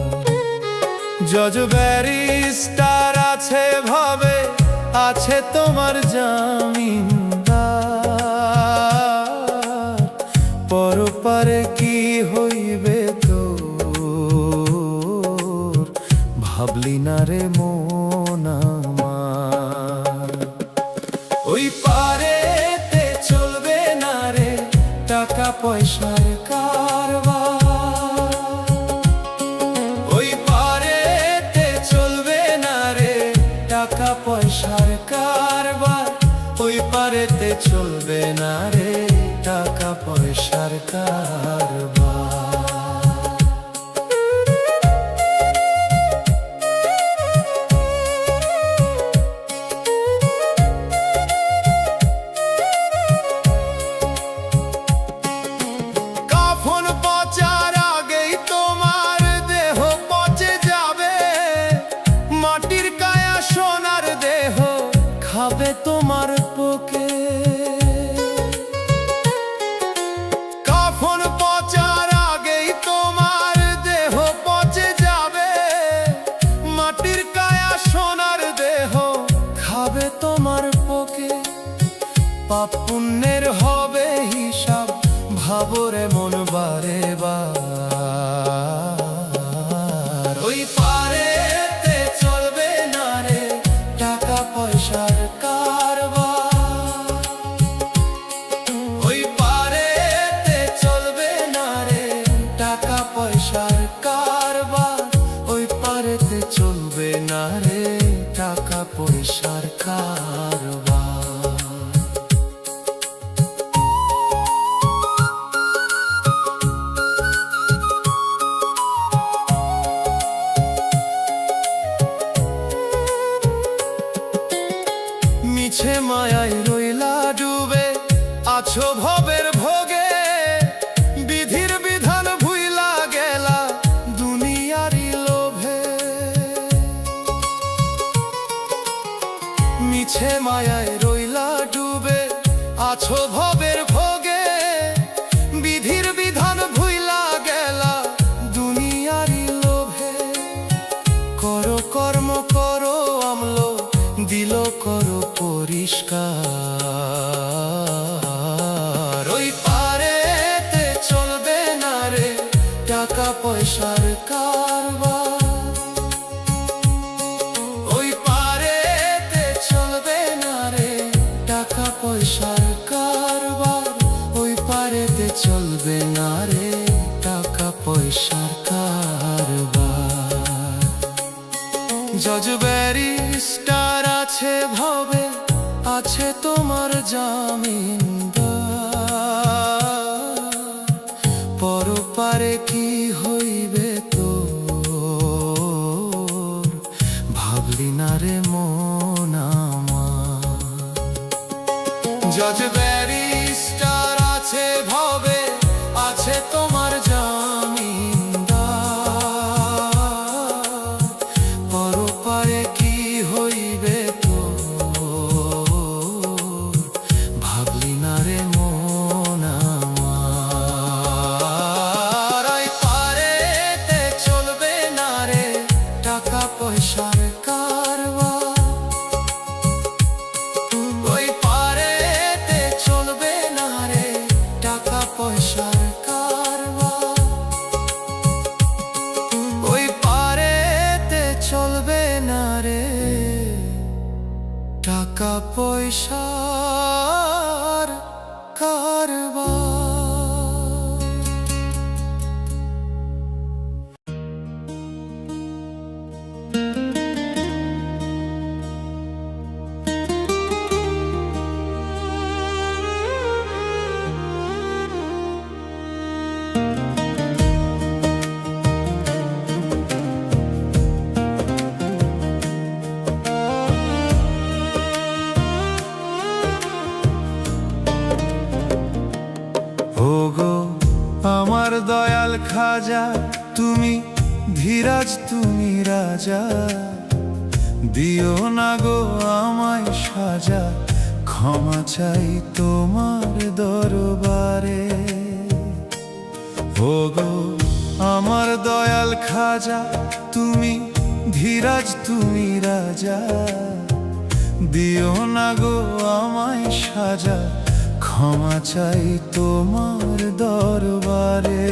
জজ ব্যারিস্টার আছে ভাবে, আছে তোমার জামিনদার, পরপারে কি হইবে তো ভাবলি না রে মন আমার। ওই পারেতে চলবে না রে টাকা পয়সার কারবার, ওই পারেতে চলবে না রে টাকা পয়সার কারবার, ওই পারেতে চলবে না রে টাকা পয়সার কারবার। কাফন পচার আগেই তোমার দেহ পচে যাবে, মাটির পাপ পুণ্যের হবে হিসাব, ভাবরে মন বারে বার। ওই পারেতে চলবে না রে টাকা পয়সার কারবার, ওই পারেতে চলবে না রে টাকা পয়সার কারবার, ওই পারেতে চলবে না রে টাকা পয়সার কারবার। মিছে মায়ায় রইলা ডুবে আছো ভবের ভোগে, বিধির বিধান ভুইলা গেলা দুনিয়ারি লোভে। মিছে মায়ায় রইলা ডুবে আছো ভবের ভোগে, বিধির বিধান ভুইলা গেলা দুনিয়ারি লোভে। করো কর্ম করো আমল দিল করো পরিষ্কার, ওই পারেতে চলবে না রে টাকা পয়সার কারবার, ওই পারেতে চলবে না রে টাকা পয়সার কারবার, ওই পারেতে চলবে না রে টাকা পয়সার কারবার। জজ ব্যারিস্টার আছে ভবে আছে তোমার জামিনদার, পরপারে কি হইবে তোর ভাবলি না রে মন আমার। জজ ব্যারিস্টার আছে ভবে আছে তোমার জামিনদার, পরপারে কি হইবে তোর ভাবলি না রে মন আমার। ওই পারেতে চলবে না রে টাকা পয়সার কারবার, ওই পারেতে চলবে না রে টাকা পয়সার কারবার, ওই পারেতে চলবে না রে টাকা পয়সার কারবার। ওগো আমার দয়াল খাজা তুমি ধীরাজ তুমি রাজা, দিও না গো আমায় সাজা, ক্ষমা চাই তোমার দরবারে। ওগো আমার দয়াল খাজা তুমি ধীরাজ তুমি রাজা, দিও না গো আমায় সাজা, ক্ষমা চাই তোমার দরবারে।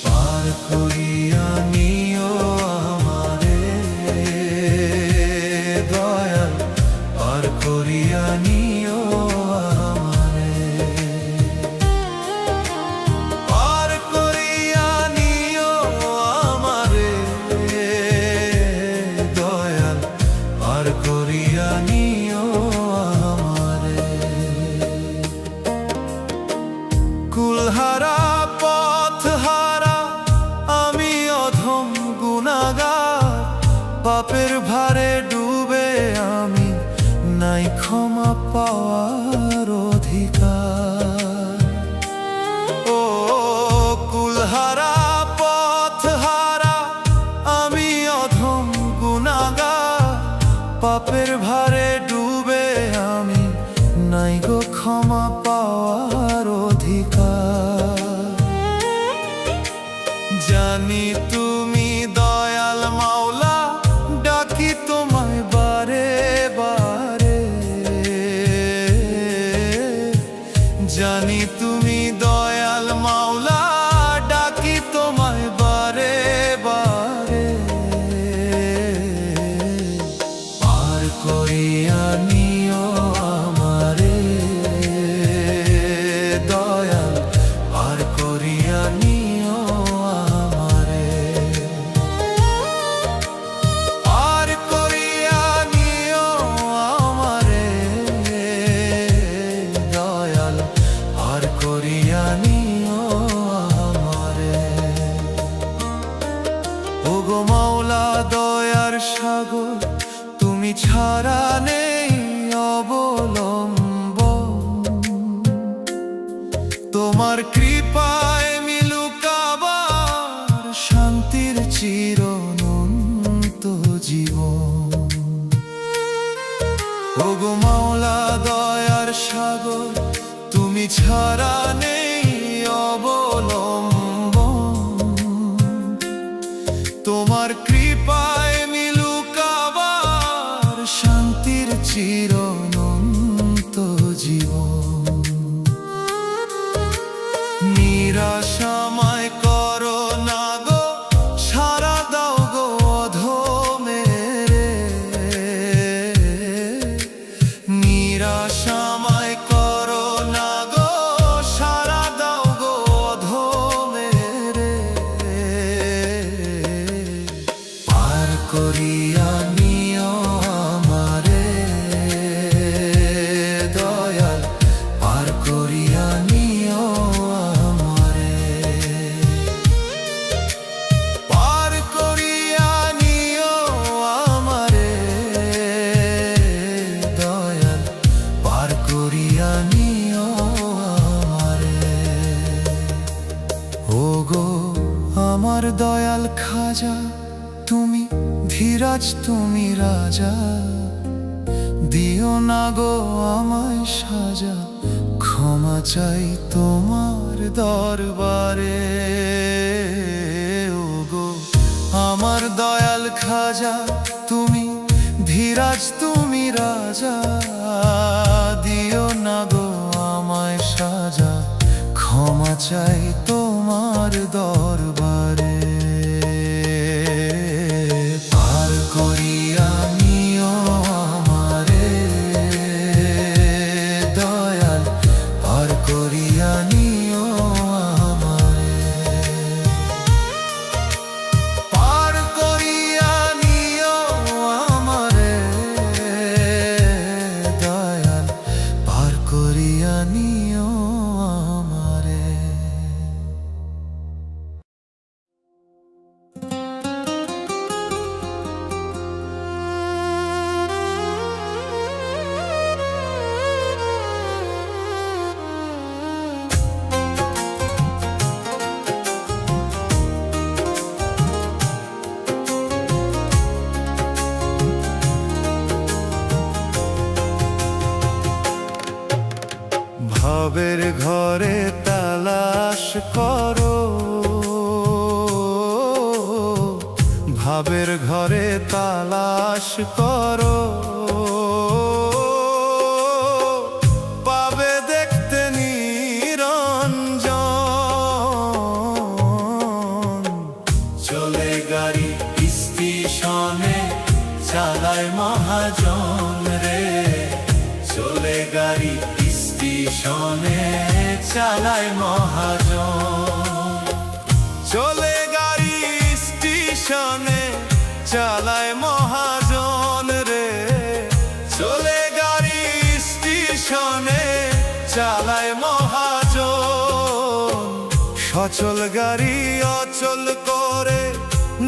পার করিয়া নিও আমারে দয়াল, পার করিয়া নিও আমারে, পার করিয়া নিও আমারে দয়াল, পার করিয়া নিও আমারে। কুলহারা পথহারা আমি অধম গুনাহগার, পাপের ভারে ডুবে আমি নাই ক্ষমা পাওয়ার অধিকার। ও কুলহারা পথহারা আমি অধম গুনাহগার, পাপের ভারে ডুবে আমি নাই গো ক্ষমা পাওয়ার অধিকার। জানি তুমি দয়াল মাওলা, ডাকি তোমায় বারে বারে জানি তুমি দয়াল মাওলা, ডাকি তোমায় বারে বারে। পার করিয়া নিও আমারে দয়াল, পার করিয়া নিও আমারে। পার করিয়া নিও আমারে দয়াল, পার করিয়া নিও আমারে। ওগো মাওলা দয়ার সাগর, তুমি ছাড়া নেই অবলম্বন। তোমার কৃপায় মিলুক আবার শান্তির চিরনন্ত জীবন। ওগো মাওলা দয়ার সাগর, তুমি ছাড়া নেই অবলম্বন। তোমার কৃপায় মিলুক আবার শান্তির চিরনন্ত জীবন। নিরাশাময় করো না গো, সারা দাও গো অধমেরে। নিরাশাময় করো না গো, সারা দাও গো অধমেরে। পার করিয়া নিও আমারে দয়াল, পার করিয়া নিও আমারে। পার করিয়া নিও আমারে দয়াল, পার করিয়া নিও আমারে। ওগো আমার দয়াল খাজা, তুমি ধীরাজ তুমি রাজা, দিও না গো আমায় সাজা, ক্ষমা চাই তোমার দরবারে। ওগো আমার দয়াল খাজা, তুমি ধীরাজ তুমি রাজা, দিও না গো আমায় সাজা, ক্ষমা চাই তোমার দরবারে। পার করিয়া নিও আমারে দয়াল, পার করিয়া নিও আমারে। পার করিয়া নিও আমারে দয়াল, পার করিয়া নিও আমারে। ভাবের ঘরে তালাশ করো, ভাবের ঘরে তালাশ করো, পাবে দেখতে নিরঞ্জন। চলে গাড়ি স্টেশনে, চালায় মহাজন রে। চলে গাড়ি স্টেশনে, চালায় মহাজন। চলে গাড়ি স্টেশনে, চালায় মহাজন রে। চলে গাড়ি স্টেশনে, চালায় মহাজন। সচল গাড়ি অচল করে,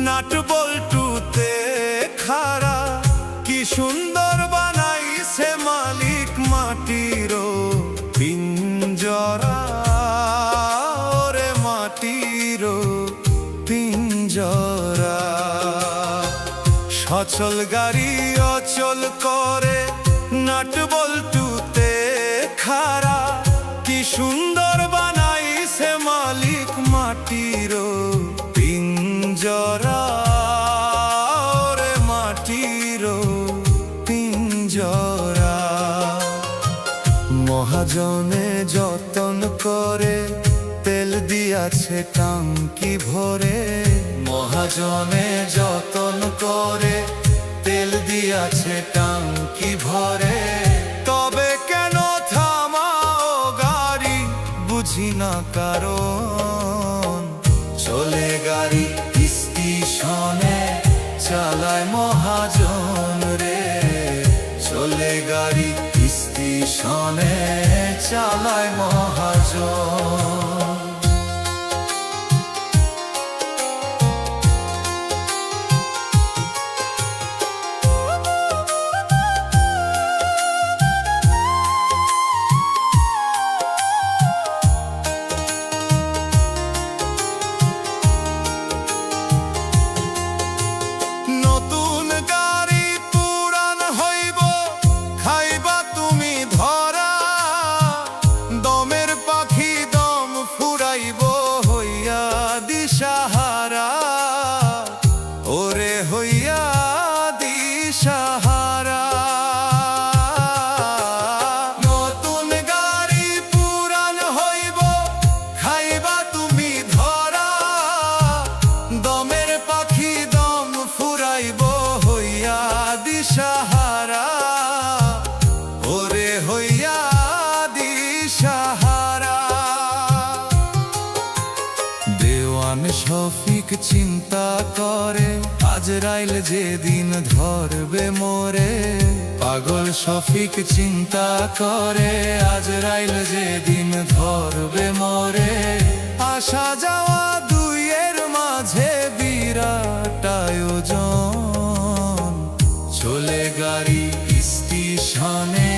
নাট বল্টুতে খাড়া, কি সুন্দর বানাইছে মালিক মাটির পিঞ্জরা। ওরে মাটির পিঞ্জরা। সচল গাড়ি অচল করে, নাট বল্টুতে খাড়া, কি সুন্দর বানাইছে মালিক মাটির পিঞ্জরা। ওরে মাটির পিঞ্জরা। মহাজনে যতন করে তেল দিয়াছে টাঙ্কি ভরে মহাজনে যতন করে তেল দিয়াছে টাঙ্কি ভরে তবে কেন থামাও গাড়ি বুঝি না কারণ চলে গাড়ি স্টেশনে চালায় মহাজন রে চলে গাড়ি স্টেশনে চালায় মহাজন নতুন গাড়ি পুরান হইব খাইবা তুমি ধরা দমের পাখি দম ফুরাইব হইয়া দিশাহারা ওরে হইয়া দিশাহারা নতুন গাড়ি পুরান হইব খাইবা তুমি ধরা দমের পাখি দম ফুরাইব হইয়া দিশাহারা ওরে হইয়া দিশাহারা দেওয়ান শফিক চিন্তা করে আজরাইল যেদিন ধরবে মোরে পাগল শফিক চিন্তা করে আজরাইল যেদিন ধরবে মোরে আসা যাওয়া দুইয়ের মাঝে বিরাট আয়োজন চলে গাড়ি স্টেশনে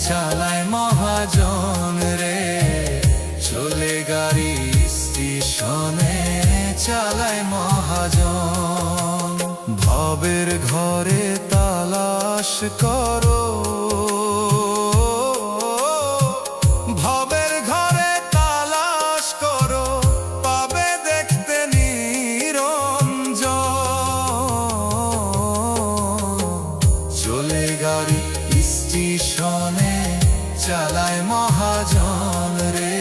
চালায় মহাজন রে চলে গাড়ি স্টেশনে চালায় মহাজন ভবের ঘরে তালাশ করো ভবের ঘরে তালাশ করো পাবে দেখতে নিরঞ্জন চলে গাড়ি স্টেশনে চালায় মহাজন রে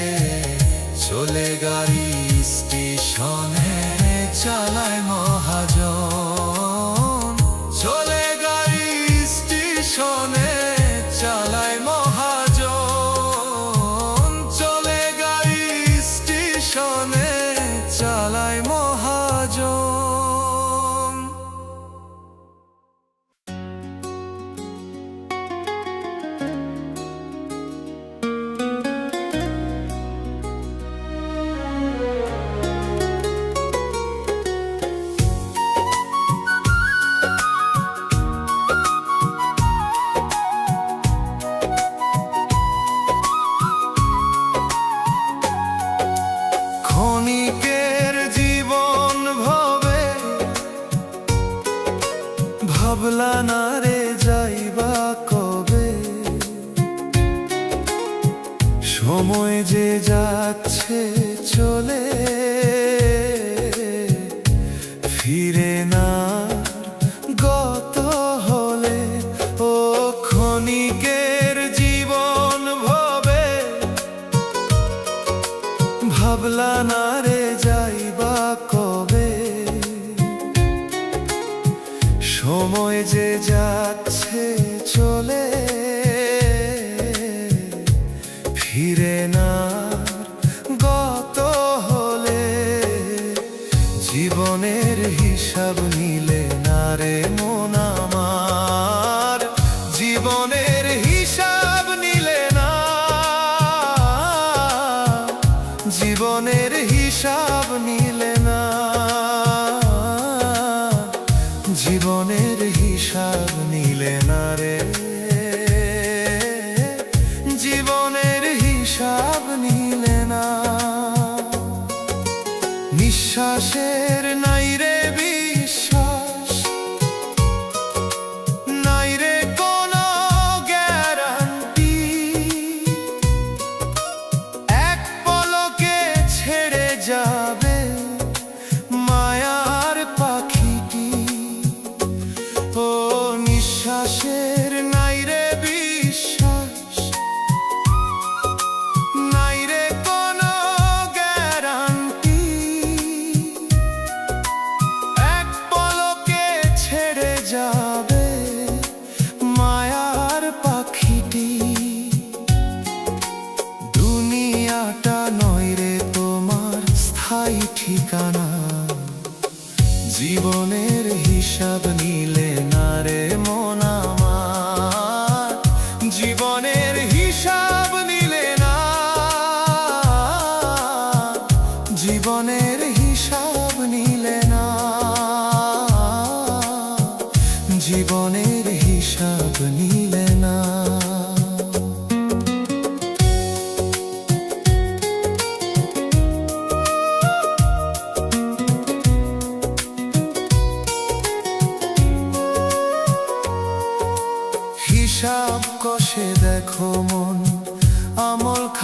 চলে গাড়ি স্টেশনে চালায় মহাজন চলে গাড়ি স্টেশনে চালায় মহাজন চলে গাড়ি স্টেশনে চালায় মহাজন ক্ষণিকের জীবন ভবে ভাবলা না রে যাইবা কবে সময় যে যাচ্ছে চলে ফিরে না গত হলে ও ক্ষণিকের জীবন ভবে ভাবলা না রে যাইবা কবে সময় যে যাচ্ছে চলে ফিরে না গত হলে জীবনের হিসাব নিলে না রে মন আমার জীবনের হিসাব নিলে না জীবনের হিসাব নিলে না জীবনের হিসাব নিলে না রে জীবনের হিসাব নিলে না নিঃশ্বাসের নাই রে বিশ্বাস নাই রে কোনো গ্যারান্টি এক পলকে ছেড়ে যাবে মায়ার পাখিটি ও নিঃশ্বাসের নাই রে বিশ্বাস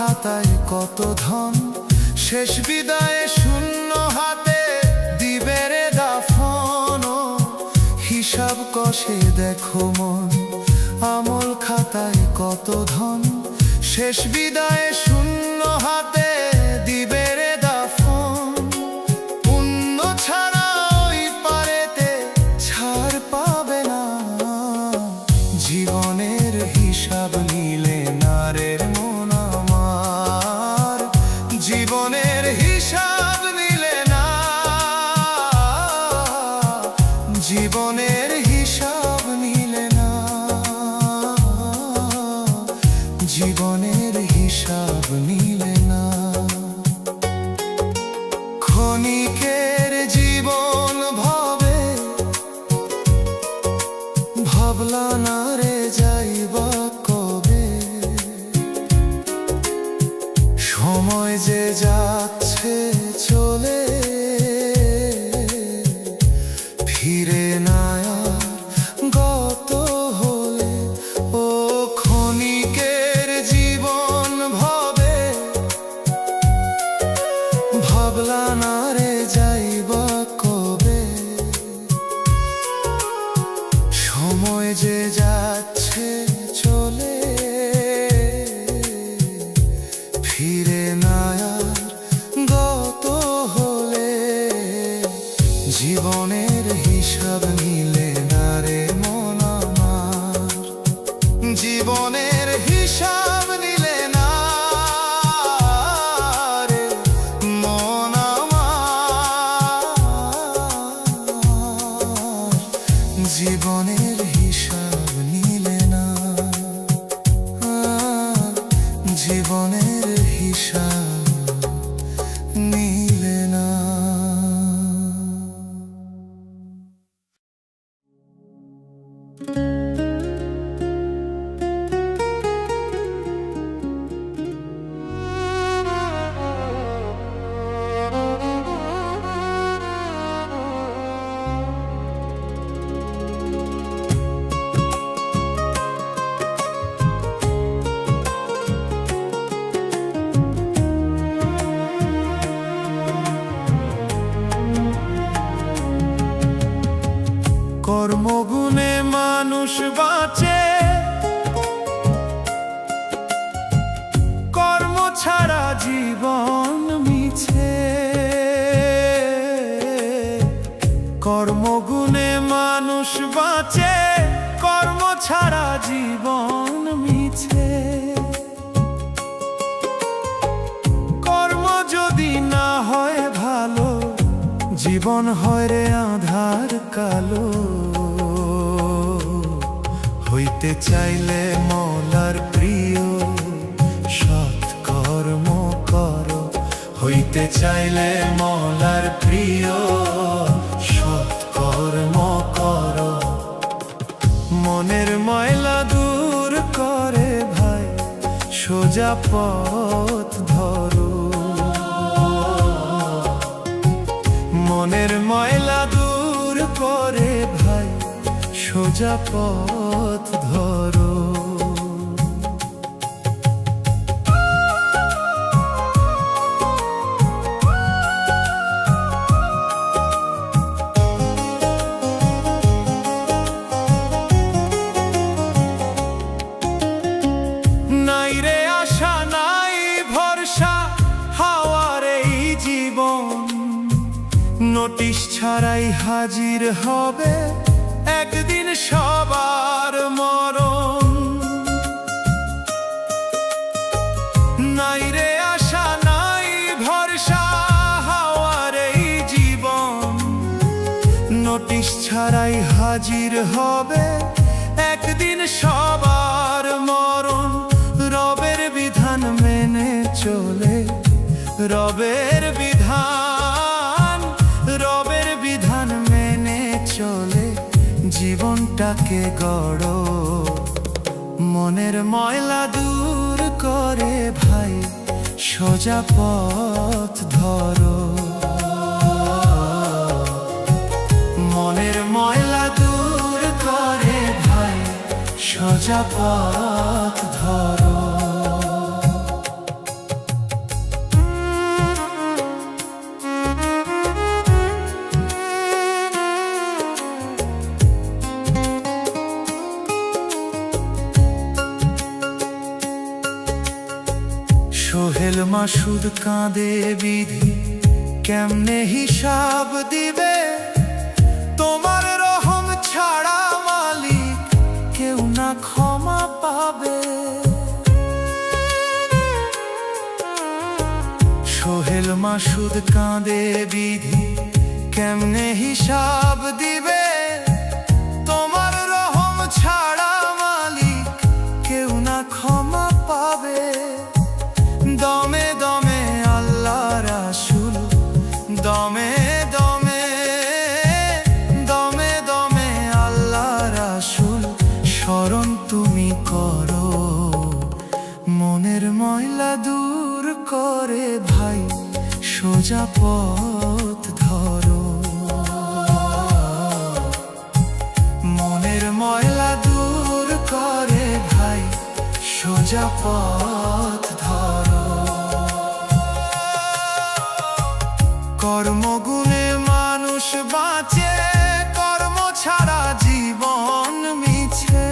খাতায় কত ধন, শেষ বিদায়ে শূন্য হাতে দিবে রে দাফন। হিসাব কষে দেখো মন, আমল খাতায় কত ধন, শেষ বিদায়ে শূন্য হাতে দিবে রে দাফন। পুণ্য ছাড়া ওই পারেতে ছাড় পাবে না, জীবনের হিসাব নিলে না রে মন আমার, জীবনের হিসাব নিলে না, জীবনের হিসাব নিলে না, জীবনের হিসাব নিলে না। ক্ষণিকের জীবন ভবে ভাবলা না রে যাইবা কবে, সময় যে যাচ্ছে চলে ফিরে না আর গত হলে। ও ক্ষণিকের জীবন ভবে ভাবলা না রে যাইবা কবে, সময় যে যাচ্ছে চলে ফিরে না আর গত হলে। জীবনের হিসাব নিলে না রে মন আমার, জীবনের হিসাব নিলে না রে মন আমার, জীবনের হিসাব নিলে না, জীবনের হিসাব নিলে না। কর্মগুণে মানুষ বাঁচে, কর্ম ছাড়া জীবন মিছে। কর্মগুণে মানুষ বাঁচে, কর্ম ছাড়া জীবন মিছে। কর্ম যদি না হয় ভালো, জীবন হয় রে আঁধার কালো। হইতে চাইলে মলার প্রিয় সৎ কর্ম করো, হইতে চাইলে মলার প্রিয় সৎ কর্ম করো। মনের ময়লা দূর করে ভাই সোজা পথ ধরো, মনের ময়লা দূর করে ভাই সোজা পথ ধরো। নাই রে আশা নাই ভরসা, হাওয়ার এই জীবন। নোটিশ ছাড়াই হাজির হবে একদিন সবার মরণ। নাই রে আশা নাই ভরসা, হাওয়ার এই জীবন। নোটিশ ছাড়াই হাজির হবে একদিন সবার মরণ। রবের বিধান মেনে চলে, রবের বিধান, রবের বিধান মেনে চলে জীবনটাকে গড়ো। মনের ময়লা দূর করে ভাই সোজা পথ ধরো, মনের ময়লা দূর করে ভাই সোজা পথ ধরো। সোহেল মাসুদ কাঁদে বিধি কেমনে হিসাব দিবে, তোমার রহম ছাড়া মালিক কেউ না ক্ষমা পাবে। সোহেল মাসুদ কাঁদে বিধি কেমনে হিসাব দিবে, তোমার রহম ছাড়া মালিক কেউ না ক্ষমা পাবে। দমে দমে আল্লাহ রাসূল, দমে দমে দমে দমে আল্লাহ রাসূল স্মরণ তুমি করো, মনের ময়লা দূর করে ভাই সোজা পথ ধরো। মনের ময়লা দূর করে ভাই সোজা পথ ধরো। কর্মগুণে মানুষ বাঁচে, কর্ম ছাড়া জীবন মিছে।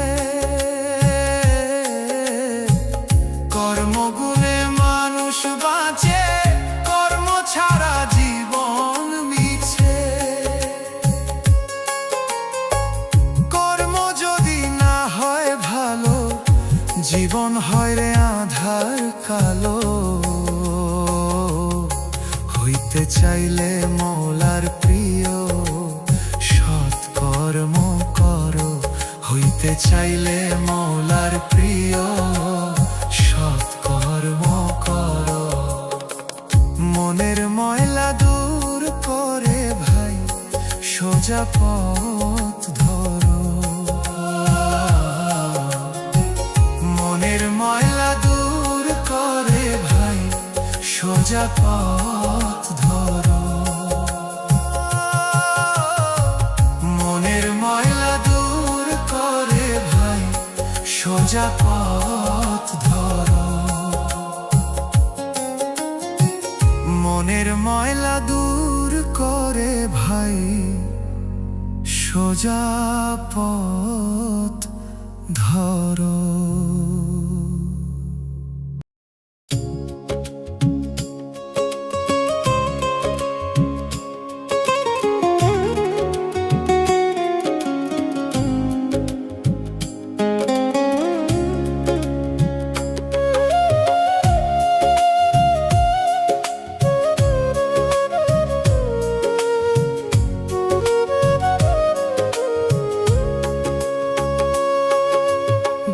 কর্মগুণে মানুষ বাঁচে, কর্ম ছাড়া জীবন মিছে। কর্ম যদি না হয় ভালো, জীবন হয় রে আঁধার কালো। হইতে চাইলে মৌলার প্রিয় সৎকর্ম করো, হইতে চাইলে মৌলার প্রিয় সৎকর্ম করো। মনের ময়লা দূর করে ভাই সোজা পথ ধরো। মনের ময়লা দূর করে ভাই সোজা পথ ধরো। মনের ময়লা দূর করে ভাই সোজা পথ ধরো। মনের ময়লা দূর করে ভাই সোজা পথ ধরো।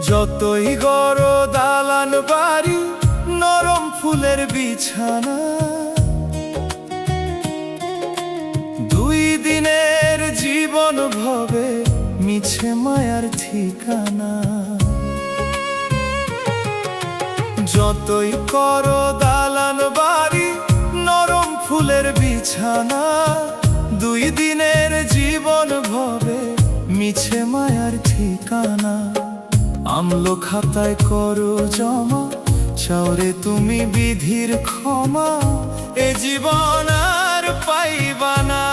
যতই গড় দালান বাড়ি, নরম ফুলের বিছানা, দুই দিনের জীবন ভবে মিছে মায়ার ঠিকানা। যতই করো দালান বাড়ি, নরম ফুলের বিছানা, দুই দিনের জীবন ভবে মিছে মায়ার ঠিকানা। আমলো খাতায় করো জমা, চাওরে তুমি বিধির ক্ষমা, এ জীবন আর পাইবা না।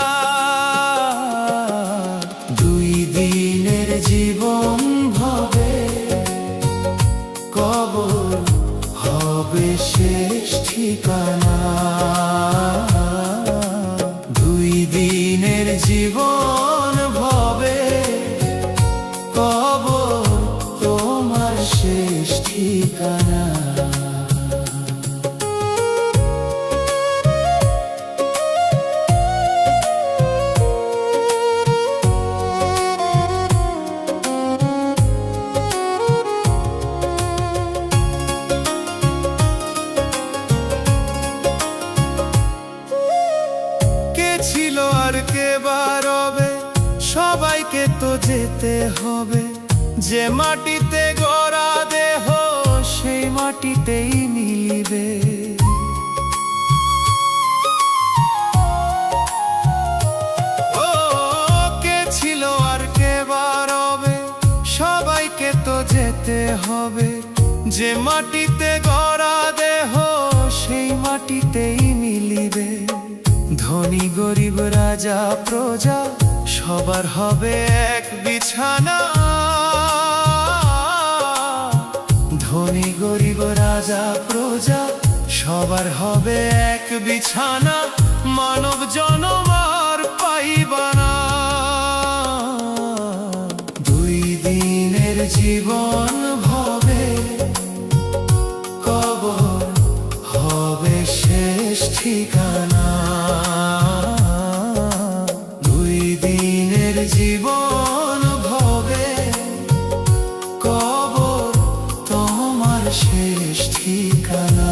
দুই দিনের জীবন ভবে কবর হবে শেষ ঠিকানা। দুই দিনের জীবন ভবে কবর তোমার শেষ ঠিকানা। কে ছিল আর কে বা রবে, সবাইকে তো যেতে হবে। যে মাটিতে গড়া দেহ সেই মাটিতেই মিলিবে। ও কে ছিল আর কে বা রবে, সবাইকে তো যেতে হবে। যে মাটিতে গড়া দেহ সেই মাটিতেই মিলিবে। ধনী গরিব রাজা প্রজা সবার হবে এক বিছানা। ধনী গরিব রাজা প্রজা সবার হবে এক বিছানা, মানব জনম আর পাইবানা। দুই দিনের জীবন ভবে, কবর হবে শেষ ঠিকানা। দুই দিনের জীবন ভবে, কবর তোমার শেষ ঠিকানা।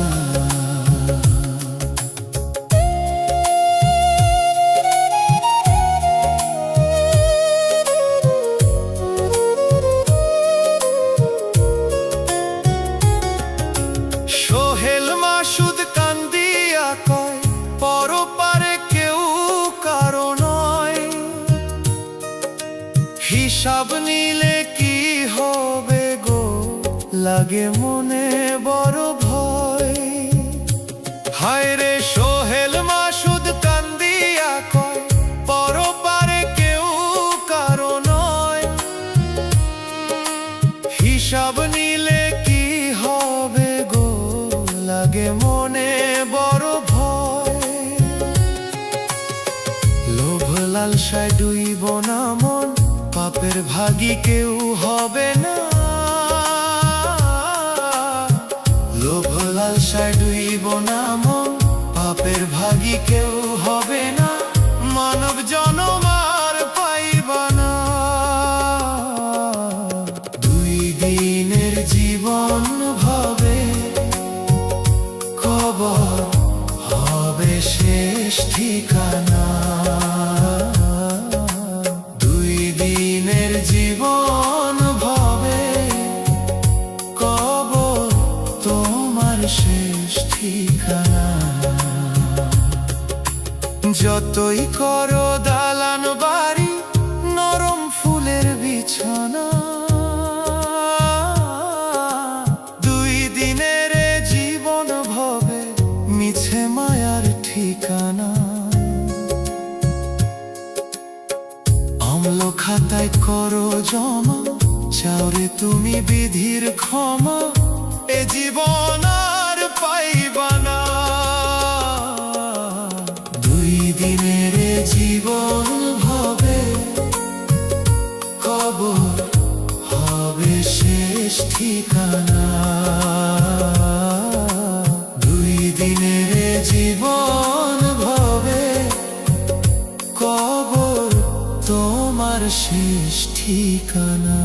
সোহেল মাসুদ কান্দিয়া কয়, পরপারে কেউ কারো নয়। হিসাব নিলে কি হবে গো, লাগে মনে বড় ভয়। হায় রে সোহেল মাসুদ কান্দিয়া কয়, পরপারে কেউ কারো নয়। হিসাব নিলে কি হবে গো, লাগে মনে বড় ভয়। লোভ লালসায় ডুইব না মন, পাপের ভাগী কেউ হবে না। লোভ লালসায় ডুইব না মন, পাপের ভাগী কেউ হবে না। মানব জনম আর পাইবানা। দুই দিনের জীবন ভবে, কবর হবে শেষ ঠিকানা। দুই দিনের জীবন ভবে, কবর তোমার শেষ ঠিকানা। যতই করো দালান বাড়ি, নরম ফুলের বিছানা। দুই দিনের জীবন ভবে, মিছে মায়ার ঠিকানা। অম্ল খাতায় করো জমা, চাওরে তুমি বিধির ক্ষমা। এ জীবন আর পাইবানা। দুই দিনের জীবন ভবে, কবর হবে শেষ ঠিকানা। দুই দিনের জীবন ভবে, কবর তোমার শেষ ঠিকানা।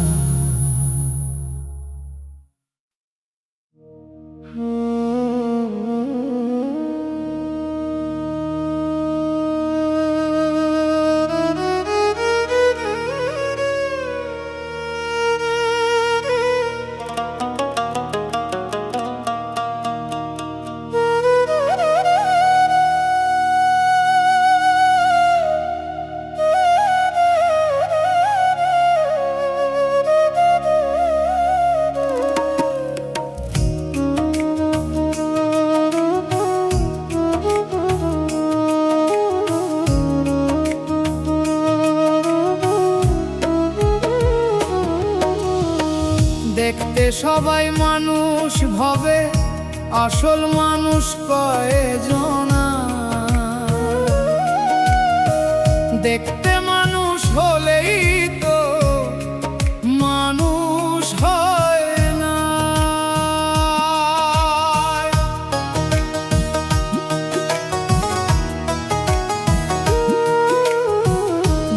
দেখতে সবাই মানুষ ভবে, আসল মানুষ কয়জনা। দেখতে মানুষ হলেই তো মানুষ হয় না।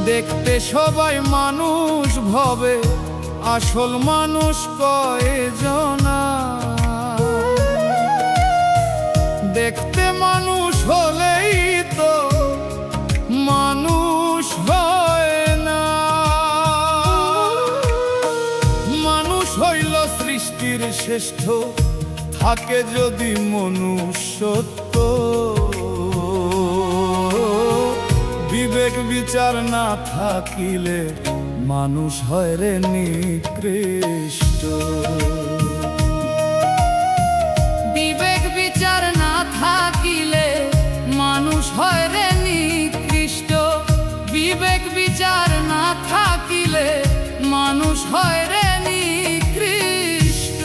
দেখতে সবাই মানুষ ভবে, আসল মানুষ কয়জনা। দেখতে মানুষ হলেই তো মানুষ হয় না। মানুষ হইল সৃষ্টির শ্রেষ্ঠ, থাকে যদি মনুষ্যত্ব। বিবেক বিচার না থাকিলে মানুষ হয় রে নিকৃষ্ট। বিবেক বিচার না থাকিলে মানুষ হয় রে নিকৃষ্ট। বিবেক বিচার না থাকিলে মানুষ হয় রে নিকৃষ্ট।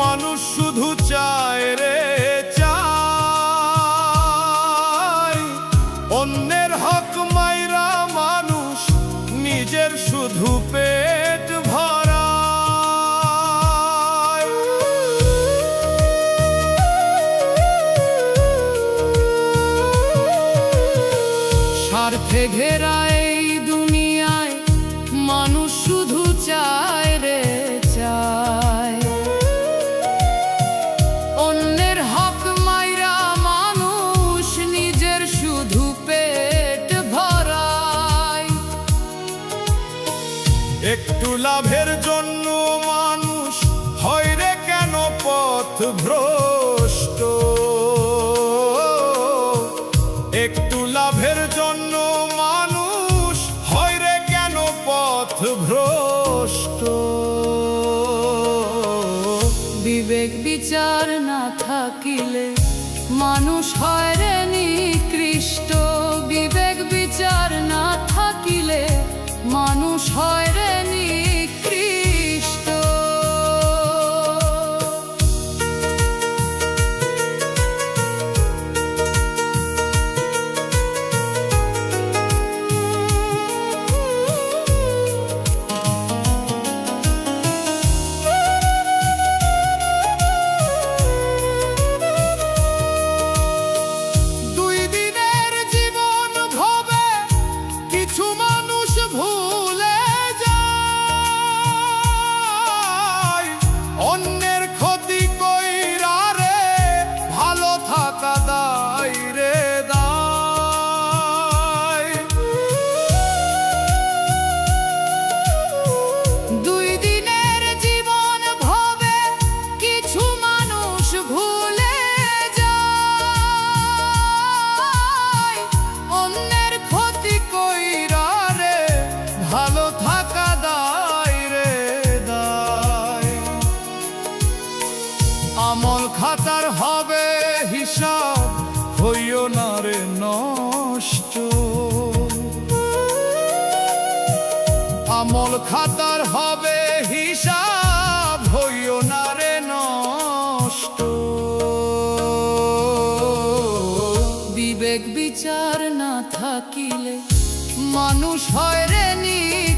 মানুষ শুধু চায় রে চায়, অন্যের হক মাইরা মানুষ নিজের শুধু পেট ভরায়। স্বার্থে ঘেরা এই দুনিয়ায় মানুষ শুধু চায় রে চায়, অন্যের হক মাইরা মানুষ নিজের শুধু পেট ভরায়। একটু লাভের জন্য মানুষ হয় রে কেন পথ ভ্রষ্ট, একটু লাভের জন্য মানুষ হয় রে কেন পথ ভ্রষ্ট। বিবেক বিচার না থাকিলে মানুষ হয় রে নিকৃষ্ট, বিবেক বিচার না থাকিলে মানুষ হয় রে নিকৃষ্ট। দুই দিনের জীবন ভবে কিছু মানুষ ভুলে যায়, অন্যের ক্ষতি কইরা রে ভালো থাকা দায় রে দায়। দুই দিনের জীবন ভবে কিছু মানুষ ভুলে যায়, অন্যের ক্ষতি কইরা রে ভালো থাকা দায় রে দায়। আমল খাতার হবে হিসাব, হইও না রে নষ্ট, আমল খাতার হবে হিসাব, হইও না রে নষ্ট। বিবেক বিচার না থাকিলে মানুষ হয় রে নিকৃষ্ট।